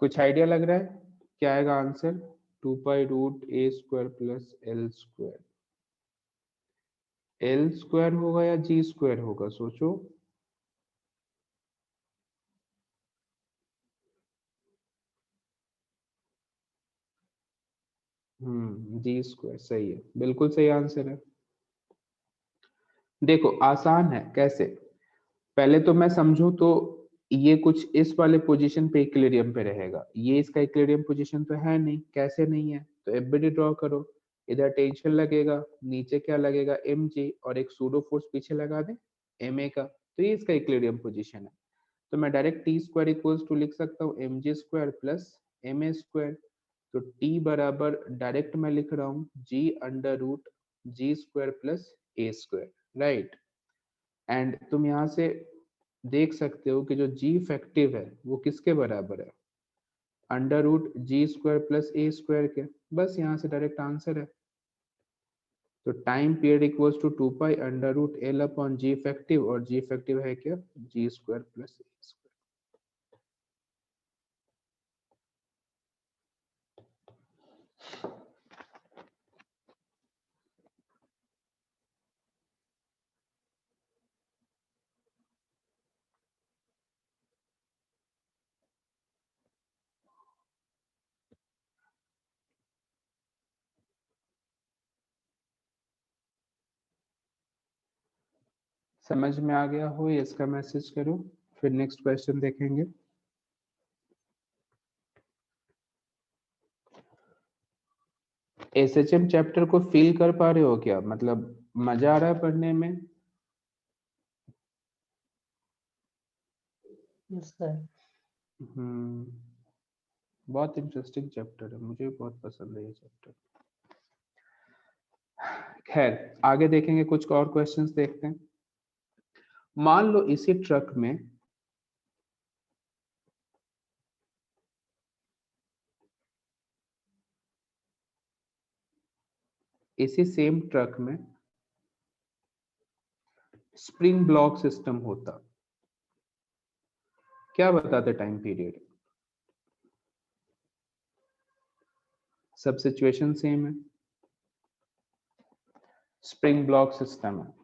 कुछ आइडिया लग रहा है क्या आएगा answer? 2 pi root a² plus l²। l² होगा या g² होगा, सोचो। g², सही है, बिल्कुल सही आंसर है। देखो आसान है, कैसे? पहले तो मैं समझू तो ये कुछ इस वाले पोजीशन पे इक्विलिब्रियम पे रहेगा, ये इसका इक्विलिब्रियम पोजीशन तो है नहीं, कैसे नहीं है? तो एफबीडी ड्रॉ करो, इधर टेंशन लगेगा, नीचे क्या लगेगा mg, और एक सूडो फोर्स पीछे लगा दे ma का, तो ये इसका इक्विलिब्रियम पोजीशन है। तो मैं डायरेक्ट t² इक्वल्स टू लिख सकता हूँ mg² प्लस ma²। तो t बराबर डायरेक्ट मैं लिख रहा हूँ g√g² plus a², right. And तुम यहाँ से देख सकते हो कि जो g इफेक्टिव है वो किसके बराबर है? √g² प्लस a² के। बस यहाँ से डायरेक्ट आंसर है। तो टाइम पीरियड इक्वल्स टू 2 पाई√L/g इफेक्टिव, और g इफेक्टिव है क्या? g² plus a²। समझ में आ गया हो ये, इसका मैसेज करो, फिर नेक्स्ट क्वेश्चन देखेंगे। एसएचएम चैप्टर को फील कर पा रहे हो क्या? मतलब मजा आ रहा है पढ़ने में? हम्म, बहुत इंटरेस्टिंग चैप्टर है, मुझे बहुत पसंद है ये चैप्टर। खैर आगे देखेंगे, कुछ और क्वेश्चंस देखते हैं। मान लो इसी ट्रक में इसी सेम ट्रक में स्प्रिंग ब्लॉक सिस्टम होता, क्या बताते टाइम पीरियड? सब सिचुएशन सेम है, स्प्रिंग ब्लॉक सिस्टम है।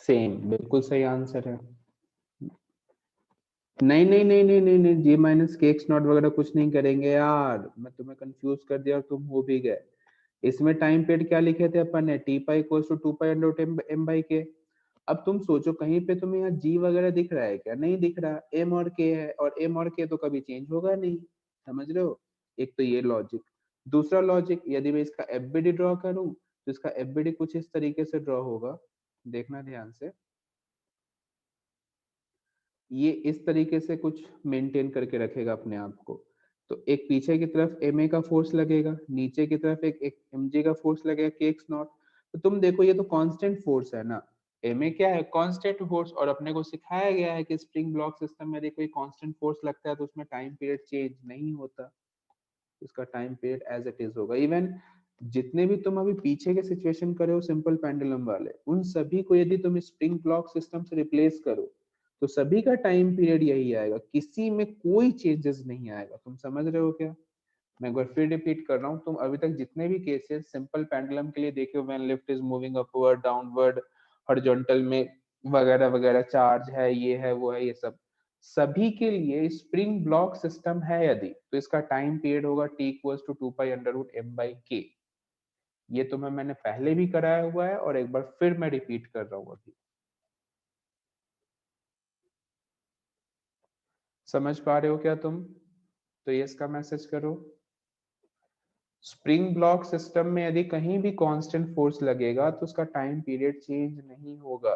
सेम, बिल्कुल सही आंसर है। नहीं नहीं नहीं नहीं नहीं नहीं, जी माइनस के एक्स नॉट वगैरह कुछ नहीं करेंगे यार, मैं तुम्हें कंफ्यूज कर दिया और तुम हो भी गए। इसमें टाइम पीरियड क्या लिखे थे अपन ने? टी पाई इक्वल्स टू 2 पाई√m/k। अब तुम सोचो कहीं पे तुम्हें यहाँ जी वगैरह दिख रहा है क्या? नहीं दिख रहा, एम और के है, और एम और के तो कभी चेंज होगा नहीं, समझ रहे हो? एक तो ये लॉजिक। दूसरा लॉजिक, यदि मैं इसका एफबीडी ड्रॉ करूं तो इसका एफबीडी कुछ इस तरीके से ड्रॉ होगा, देखना ध्यान से। ये इस तरीके से कुछ मेंटेन करके रखेगा अपने आप को। तो एक पीछे की तरफ एम ए का फोर्स लगेगा, नीचे की तरफ एक एम जी का फोर्स लगेगा के एक्स नॉट। तो तुम देखो ये तो कांस्टेंट फोर्स है ना, एम ए क्या है? Constant force. और अपने को सिखाया गया है कि स्प्रिंग ब्लॉक सिस्टम में कोई कांस्टेंट फोर्स लगता है तो उसमें टाइम पीरियड चेंज नहीं होता, उसका time period as it is होगा। इवन जितने भी तुम अभी पीछे के सिचुएशन करे हो सिंपल पेंडुलम वाले, उन सभी को यदि तुम स्प्रिंग ब्लॉक सिस्टम से रिप्लेस करो तो सभी का टाइम पीरियड यही आएगा, किसी में कोई चेंजेस नहीं आएगा। तुम समझ रहे हो क्या? मैं एक बार फिर रिपीट कर रहा हूँ, तुम अभी तक जितने भी केसेस सिंपल पेंडुलम के लिए देखे हो, when lift is moving upward, downward, horizontal में वगैरह वगैरह, चार्ज है, ये है, वो है, ये सब सभी के लिए स्प्रिंग ब्लॉक सिस्टम है यदि, तो इसका टाइम पीरियड होगा t इक्वल्स टू 2 पाई√m/k। ये तुम्हें मैंने पहले भी कराया हुआ है और एक बार फिर मैं रिपीट कर रहा हूँ अभी। समझ पा रहे हो क्या तुम? तो ये इसका मैसेज करो। स्प्रिंग ब्लॉक सिस्टम में यदि कहीं भी कांस्टेंट फोर्स लगेगा तो उसका टाइम पीरियड चेंज नहीं होगा।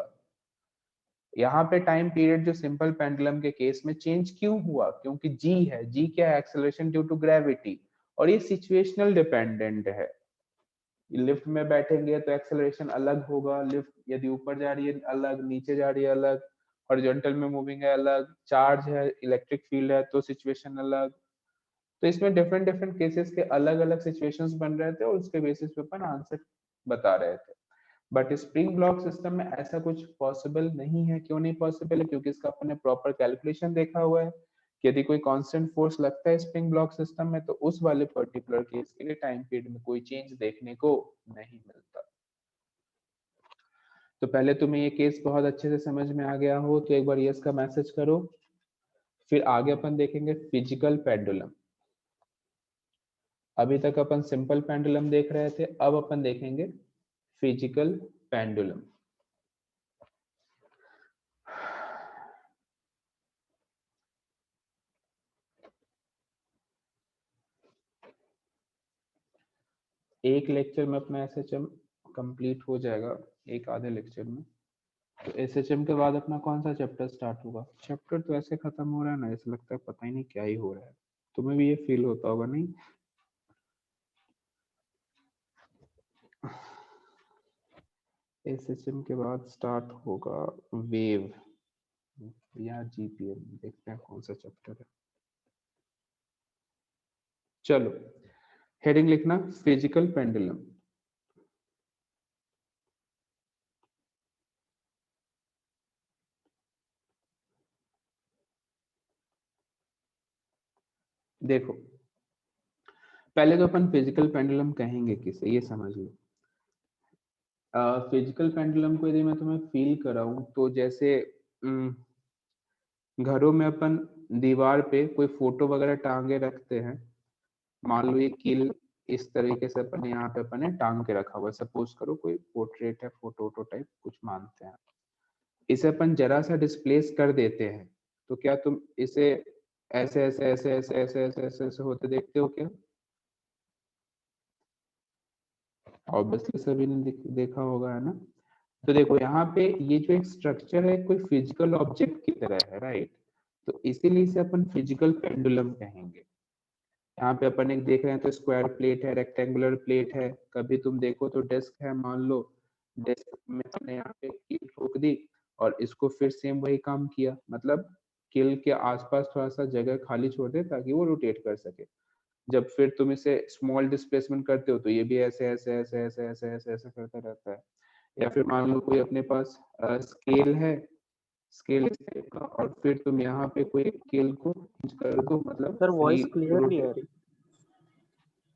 यहाँ पे टाइम पीरियड जो सिंपल पेंडुलम के केस में चेंज क्यों हुआ, क्योंकि जी है, जी क्या है, एक्सेलरेशन ड्यू टू ग्रेविटी, और ये सिचुएशनल डिपेंडेंट है। लिफ्ट में बैठेंगे तो एक्सेलरेशन अलग होगा, लिफ्ट यदि ऊपर जा रही है अलग, नीचे जा रही है अलग, हॉरिजॉन्टल में मूविंग है अलग, चार्ज है, इलेक्ट्रिक फील्ड है तो सिचुएशन अलग। तो इसमें डिफरेंट डिफरेंट केसेस के अलग अलग सिचुएशंस बन रहे थे और उसके बेसिस पे अपन आंसर बता रहे थे। बट स्प्रिंग ब्लॉक सिस्टम में ऐसा कुछ पॉसिबल नहीं है। क्यों नहीं पॉसिबल है? क्योंकि इसका अपने प्रॉपर कैलकुलेशन देखा हुआ है कि यदि कोई कांस्टेंट फोर्स लगता है स्प्रिंग ब्लॉक सिस्टम में तो उस वाले पर्टिकुलर केस के लिए टाइम पीरियड में कोई चेंज देखने को नहीं मिलता। तो पहले तुम्हें ये केस बहुत अच्छे से समझ में आ गया हो तो एक बार यस का मैसेज करो। फिर आगे अपन देखेंगे फिजिकल पेंडुलम। अभी तक अपन सिंपल पेंडुलम देख रहे थे, अब अपन देखेंगे फिजिकल पेंडुलम। एक लेक्चर में अपना एसएचएम कंप्लीट हो जाएगा, एक आधे लेक्चर में। तो एसएचएम के बाद अपना कौन सा चैप्टर स्टार्ट होगा? चैप्टर तो ऐसे खत्म हो रहा है ना, ऐसा लगता है पता ही नहीं क्या ही हो रहा है। तुम्हें भी ये फील होता होगा नहीं? एसएचएम के बाद स्टार्ट होगा वेव या जीपीएम, देखते हैं कौन सा चैप्टर है। चलो हेडिंग लिखना फिजिकल पेंडुलम। देखो पहले तो अपन फिजिकल पेंडुलम कहेंगे किसे, ये समझ लो। फिजिकल पेंडुलम को यदि मैं तुम्हें फील कराऊं तो जैसे घरों में अपन दीवार पे कोई फोटो वगैरह टांगे रखते हैं। मान लो ये कील इस तरीके से अपन यहाँ पे अपन ने टांग के रखा हुआ, सपोज करो कोई पोर्ट्रेट है, फोटो टाइप कुछ मानते हैं। इसे अपन जरा सा डिस्प्लेस कर देते हैं तो क्या तुम इसे ऐसे ऐसे ऐसे ऐसे ऐसे ऐसे ऐसे ऐसे होते देखते हो क्या? ऑब्वियसली सभी ने देखा होगा, है ना? तो देखो यहाँ पे ये जो एक स्ट्रक्चर है कोई फिजिकल ऑब्जेक्ट की तरह है, राइट? तो इसीलिए इसे अपन फिजिकल पेंडुलम कहेंगे। यहाँ पे अपन एक देख रहे हैं तो स्क्वायर प्लेट है, रेक्टेंगुलर प्लेट है। कभी तुम देखो तो डेस्क है, मान लो डेस्क में हमने यहाँ पे कील ठोक दी और इसको फिर सेम वही काम किया, मतलब कील के आसपास थोड़ा सा जगह खाली छोड़ दे ताकि वो रोटेट कर सके। जब फिर तुम इसे स्मॉल डिस्प्लेसमेंट करते हो तो ये भी ऐसे ऐसे ऐसे ऐसे ऐसे ऐसे ऐसे करता रहता है। या फिर मान लो कोई अपने पास स्केल है, स्केल इस टाइप का, और फिर तुम यहाँ पे कोई स्केल को चेंज कर दो, मतलब सर वॉइस फ्री क्लियर नहीं आ रोटेट। रही।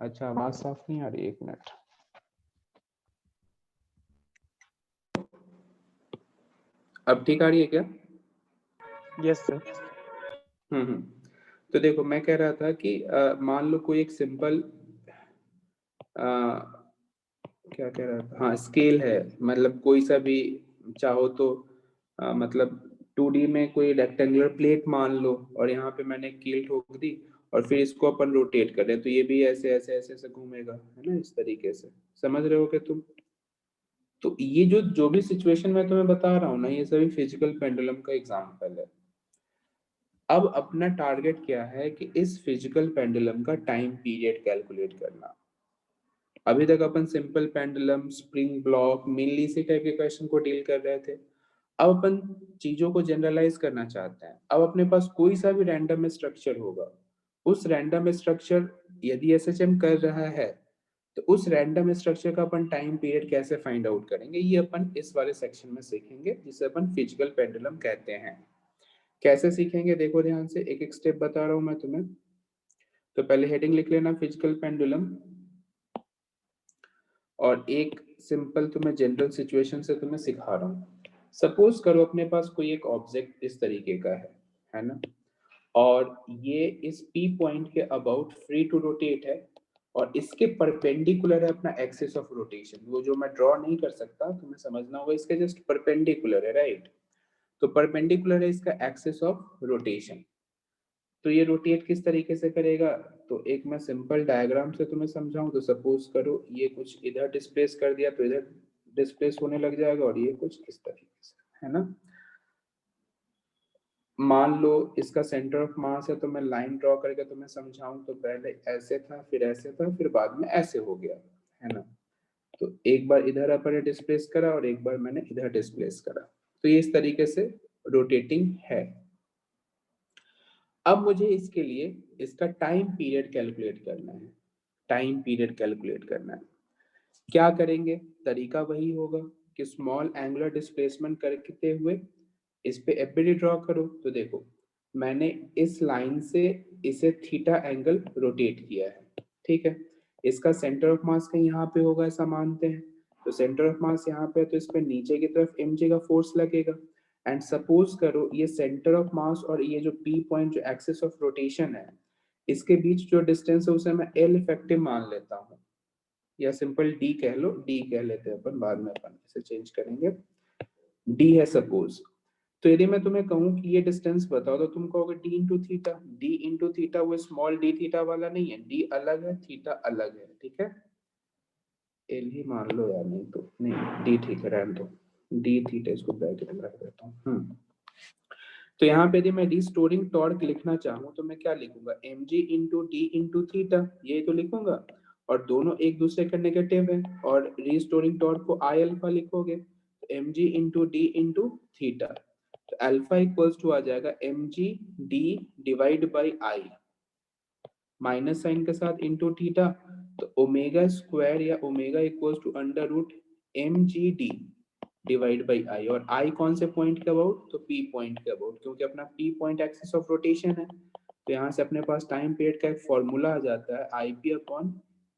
अच्छा आवाज साफ नहीं आ रही, एक मिनट। अब ठीक आ रही है क्या? Yes sir. तो देखो मैं कह रहा था कि मान लो कोई एक सिंपल क्या कह रहा था, हाँ स्केल है, मतलब कोई सा भी चाहो तो मतलब 2D में कोई रेक्टेंगुलर प्लेट मान लो और यहाँ पे मैंने कील ठोक दी और फिर इसको अपन रोटेट कर रहे हैं तो ये भी ऐसे ऐसे ऐसे ऐसे घूमेगा, है ना, इस तरीके से। समझ रहे हो क्या तुम? तो ये जो जो भी सिचुएशन मैं तुम्हें बता रहा हूँ ना, ये सभी फिजिकल पेंडुलम का एग्जाम्पल है। अब अपना टारगेट क्या है कि इस फिजिकल पेंडुलम का टाइम पीरियड कैलकुलेट करना। अभी तक अपन simple pendulum, spring block, mainly इसी टाइप के क्वेश्चन को डील कर रहे थे। अब अपन चीजों को जनरलाइज करना चाहते हैं। अब अपने पास कोई सा भी रैंडम स्ट्रक्चर होगा, उस रैंडम स्ट्रक्चर यदि एसएचएम कर रहा है तो उस रैंडम स्ट्रक्चर का अपन टाइम पीरियड कैसे फाइंड आउट करेंगे, ये अपन इस वाले सेक्शन में सीखेंगे, जिसे अपन फिजिकल पेंडुलम कहते हैं। कैसे सीखेंगे देखो ध्यान से, एक एक स्टेप बता रहा हूं मैं तुम्हें। तो पहले हेडिंग लिख लेना फिजिकल पेंडुलम, और एक सिंपल तुम्हें जनरल सिचुएशन से तुम्हें सिखा रहा हूँ। सपोज करो अपने पास कोई एक ऑब्जेक्ट इस तरीके का है ना, और ये इस P पॉइंट के अबाउट फ्री टू रोटेट है और इसके परपेंडिकुलर है अपना एक्सिस ऑफ रोटेशन। वो जो मैं ड्रॉ नहीं कर सकता, तुम्हें समझना होगा, इसके जस्ट परपेंडिकुलर है, राइट? तो परपेंडिकुलर है इसका एक्सिस ऑफ रोटेशन। तो ये रोटेट किस तरीके से करेगा, तो एक मैं सिंपल डायग्राम से तुम्हें समझाऊं तो सपोज करो ये कुछ इधर डिस्प्लेस कर दिया तो इधर डिस्प्लेस होने लग जाएगा, और ये कुछ इस तरीके से, है ना। मान लो इसका सेंटर ऑफ मास है, तो मैं लाइन ड्रॉ करके तुम्हें समझाऊं तो पहले ऐसे था, फिर ऐसे था, फिर बाद में ऐसे हो गया, है ना। तो एक बार इधर अपन ने डिस्प्लेस करा और एक बार मैंने इधर डिस्प्लेस करा, तो ये इस तरीके से रोटेटिंग है। अब मुझे इसके लिए इसका टाइम पीरियड कैलकुलेट करना है, टाइम पीरियड कैलकुलेट करना है। क्या करेंगे, तरीका वही होगा कि स्मॉल एंगुलर डिस्प्लेसमेंट करते हुए इस पे एफबीडी ड्रॉ करो। तो देखो मैंने इस लाइन से इसे थीटा एंगल रोटेट किया है, ठीक है। इसका सेंटर ऑफ मास कहीं यहाँ पे होगा ऐसा मानते हैं, तो सेंटर ऑफ मास यहाँ पे है, तो इस पे नीचे की तरफ mg का फोर्स लगेगा। एंड सपोज करो ये सेंटर ऑफ मास और ये जो p पॉइंट जो एक्सिस ऑफ रोटेशन है, इसके बीच जो डिस्टेंस है उसे मैं L इफेक्टिव मान लेता हूँ, या सिंपल d कह लो, d कह लेते हैं अपन, बाद में अपन इसे चेंज करेंगे। d है सपोज, तो यदि मैं तुम्हें कहूं कि ये डिस्टेंस बताओ तो तुम कहोगे d into theta. d into theta वो स्मॉल d थीटा वाला नहीं है, d अलग है, थीटा अलग है, ठीक है। l ही मान लो यार, नहीं तो नहीं, d ठीक है, रहने दो, d थीटा इसको ब्रैकेट में रख देता हूँ। तो यहाँ पे यदि मैं रिस्टोरिंग टॉर्क लिखना चाहूँ तो मैं क्या लिखूंगा, mg into D into theta, ये तो लिखूंगा, और दोनों एक दूसरे का नेगेटिव है, और रिस्टोरिंग टॉर्क को आई अल्फा लिखोगे, तो mg into D into theta, तो अल्फा इक्वल्स टू आ जाएगा mg d divide by I, minus sine के साथ इंटू थीटा, तो ओमेगा स्क्वायर या omega equals to under root mg d divide by I, और आई कौन से पॉइंट के अबाउट, तो पी पॉइंट के अबाउट, क्योंकि अपना P point axis of rotation है, तो यहाँ से अपने पास टाइम पीरियड का एक फॉर्मूला आ जाता है I P upon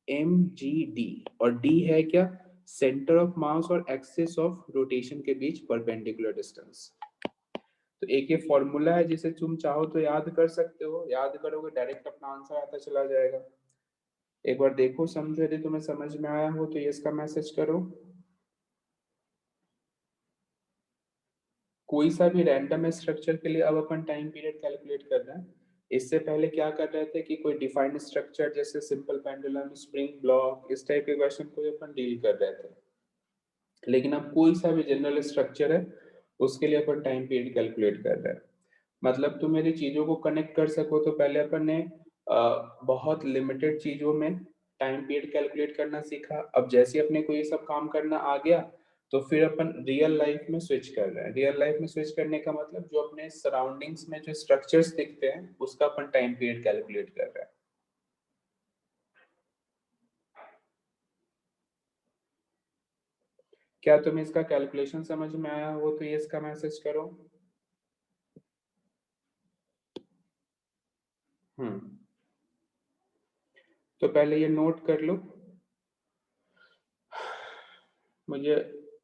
M G D, और डी है क्या, सेंटर ऑफ मास और एक्सिस ऑफ रोटेशन के बीच परपेंडिकुलर डिस्टेंस। तो एक ये फॉर्मूला है जिसे तुम चाहो तो याद कर सकते हो, याद करोगे डायरेक्ट अपना आंसर आता चला जाएगा। एक बार देखो समझो, यदि तुम्हें समझ में आया हो तो यस का मैसेज करो। कोई सा भी रैंडम स्ट्रक्चर के लिए अब अपन टाइम पीरियड कैलकुलेट कर रहे हैं। इससे पहले क्या कर रहे थे कि कोई डिफाइंड स्ट्रक्चर जैसे सिंपल पेंडुलम, स्प्रिंग ब्लॉक, इस टाइप के क्वेश्चन को अपन डील कर रहे थे, लेकिन अब कोई सा भी जनरल स्ट्रक्चर है उसके लिए अपन टाइम पीरियड कैलकुलेट कर रहे हैं। मतलब तुम मेरी चीजों को कनेक्ट कर सको तो पहले अपन ने बहुत लिमिटेड चीजों में टाइम पीरियड कैलकुलेट करना सीखा। अब जैसे अपने को ये सब काम करना आ गया तो फिर अपन रियल लाइफ में स्विच कर रहे हैं। रियल लाइफ में स्विच करने का मतलब जो अपने सराउंडिंग्स में जो स्ट्रक्चर्स दिखते हैं उसका अपन टाइम पीरियड कैलकुलेट कर रहे हैं। क्या तुम्हें इसका कैलकुलेशन समझ में आया हो तो ये इसका मैसेज करो। तो पहले ये नोट कर लो, मुझे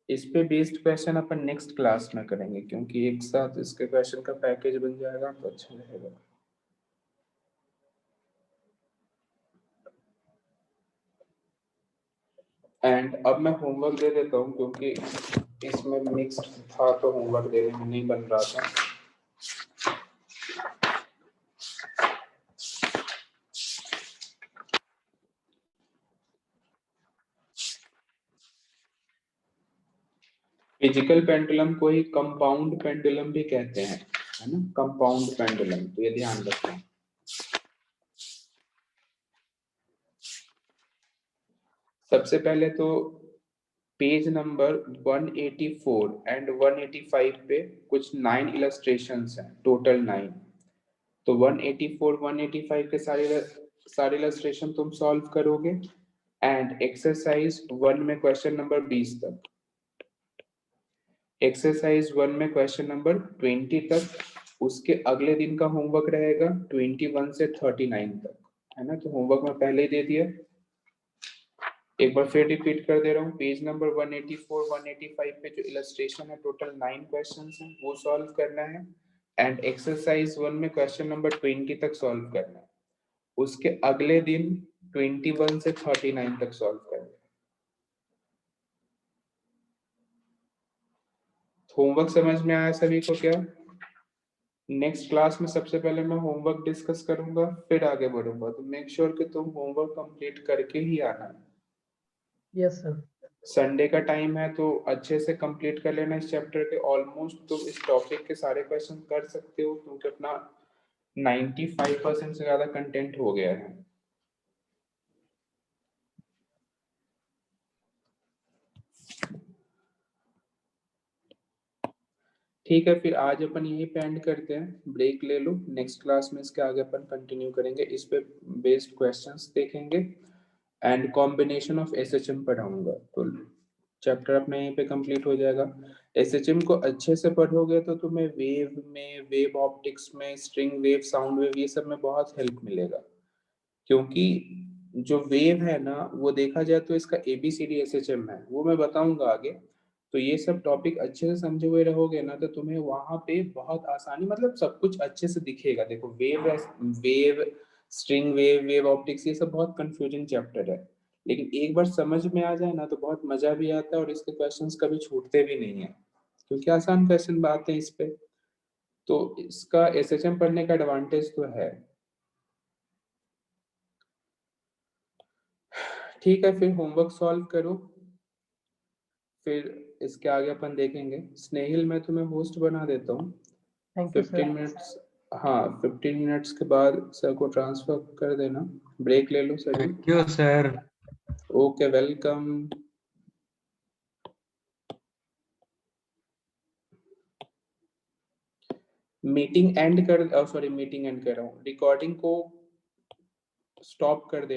इस पे बेस्ड क्वेश्चन अपन नेक्स्ट क्लास में करेंगे, क्योंकि एक साथ इसके क्वेश्चन का पैकेज बन जाएगा तो अच्छा रहेगा। एंड अब मैं होमवर्क दे देता हूँ, क्योंकि इसमें मिक्स्ड था तो होमवर्क देने में नहीं बन रहा था। फिजिकल पेंडुलम को ही कंपाउंड पेंडुलम भी कहते हैं, है ना, कंपाउंड पेंडुलम, तो ये ध्यान रखना। सबसे पहले तो पेज नंबर 184 एंड 185 पे कुछ 9 इलस्ट्रेशंस हैं, टोटल 9। तो 184 185 के सारे इलस्ट्रेशन तुम सॉल्व करोगे, एंड एक्सरसाइज 1 में क्वेश्चन नंबर 20 तक, एक्सरसाइज 1 में क्वेश्चन नंबर 20 तक, उसके अगले दिन का होमवर्क रहेगा 21 से 39 तक, है ना। तो होमवर्क में पहले ही दे दिया, एक बार फिर रिपीट कर दे रहा हूँ। पेज नंबर 184 185 पे जो इलस्ट्रेशन है टोटल 9 क्वेश्चंस हैं वो सॉल्व करना है, एंड एक्सरसाइज 1 में क्वेश्चन नंबर 20 तक सॉल्व करना है, उसके अगले दिन 21 से 39 तक सॉल्व करना है। होमवर्क समझ में आया सभी को क्या? नेक्स्ट क्लास में सबसे पहले मैं होमवर्क डिस्कस करूंगा, फिर आगे बढ़ूंगा। तो मेक श्योर कि तुम होमवर्क कंप्लीट करके ही आना। Yes sir. संडे का टाइम है तो अच्छे से कंप्लीट कर लेना इस चैप्टर के। ऑलमोस्ट तुम इस टॉपिक के सारे क्वेश्चन कर सकते हो, क्योंकि अपना 95% से ज्यादा कंटेंट हो गया है। ठीक है, फिर आज अपन यही पे एंड करते हैं, ब्रेक ले लो। नेक्स्ट क्लास में इसके आगे अपन कंटिन्यू करेंगे, इस पे बेस्ड क्वेश्चंस देखेंगे एंड कॉम्बिनेशन ऑफ एसएचएम पढ़ाऊंगा। तो चैप्टर अपना यहीं पे कंप्लीट हो जाएगा। एसएचएम को अच्छे से पढ़ोगे तो तुम्हें वेव में, वेव ऑप्टिक्स में, स्ट्रिंग वेव, साउंड वेव, ये सब में बहुत हेल्प मिलेगा। क्योंकि जो वेव है ना, वो देखा जाए तो इसका एबीसीडी एसएचएम है, वो मैं बताऊंगा आगे। तो ये सब टॉपिक अच्छे से समझे हुए रहोगे ना, तो तुम्हें वहां पे बहुत आसानी, मतलब सब कुछ अच्छे से दिखेगा। देखो wave, string wave, wave optics, ये सब बहुत कंफ्यूजिंग चैप्टर है, लेकिन एक बार समझ में आ जाए ना तो बहुत मजा भी आता है, और इसके क्वेश्चंस कभी छूटते भी नहीं है, क्योंकि आसान क्वेश्चन आते हैं इस पे। तो इसका एसएचएम पढ़ने का एडवांटेज तो है। ठीक है, फिर होमवर्क सॉल्व करो, फिर इसके आगे अपन देखेंगे। स्नेहिल, मैं तुम्हें होस्ट बना देता हूँ। Thank you 15 sir. मिनट्स, हाँ 15 मिनट्स के बाद सर को ट्रांसफर कर देना। ब्रेक ले लो सभी। Thank you sir. Okay, welcome. Meeting and कर, सॉरी मीटिंग एंड कर रहा हूँ, रिकॉर्डिंग को स्टॉप कर दे।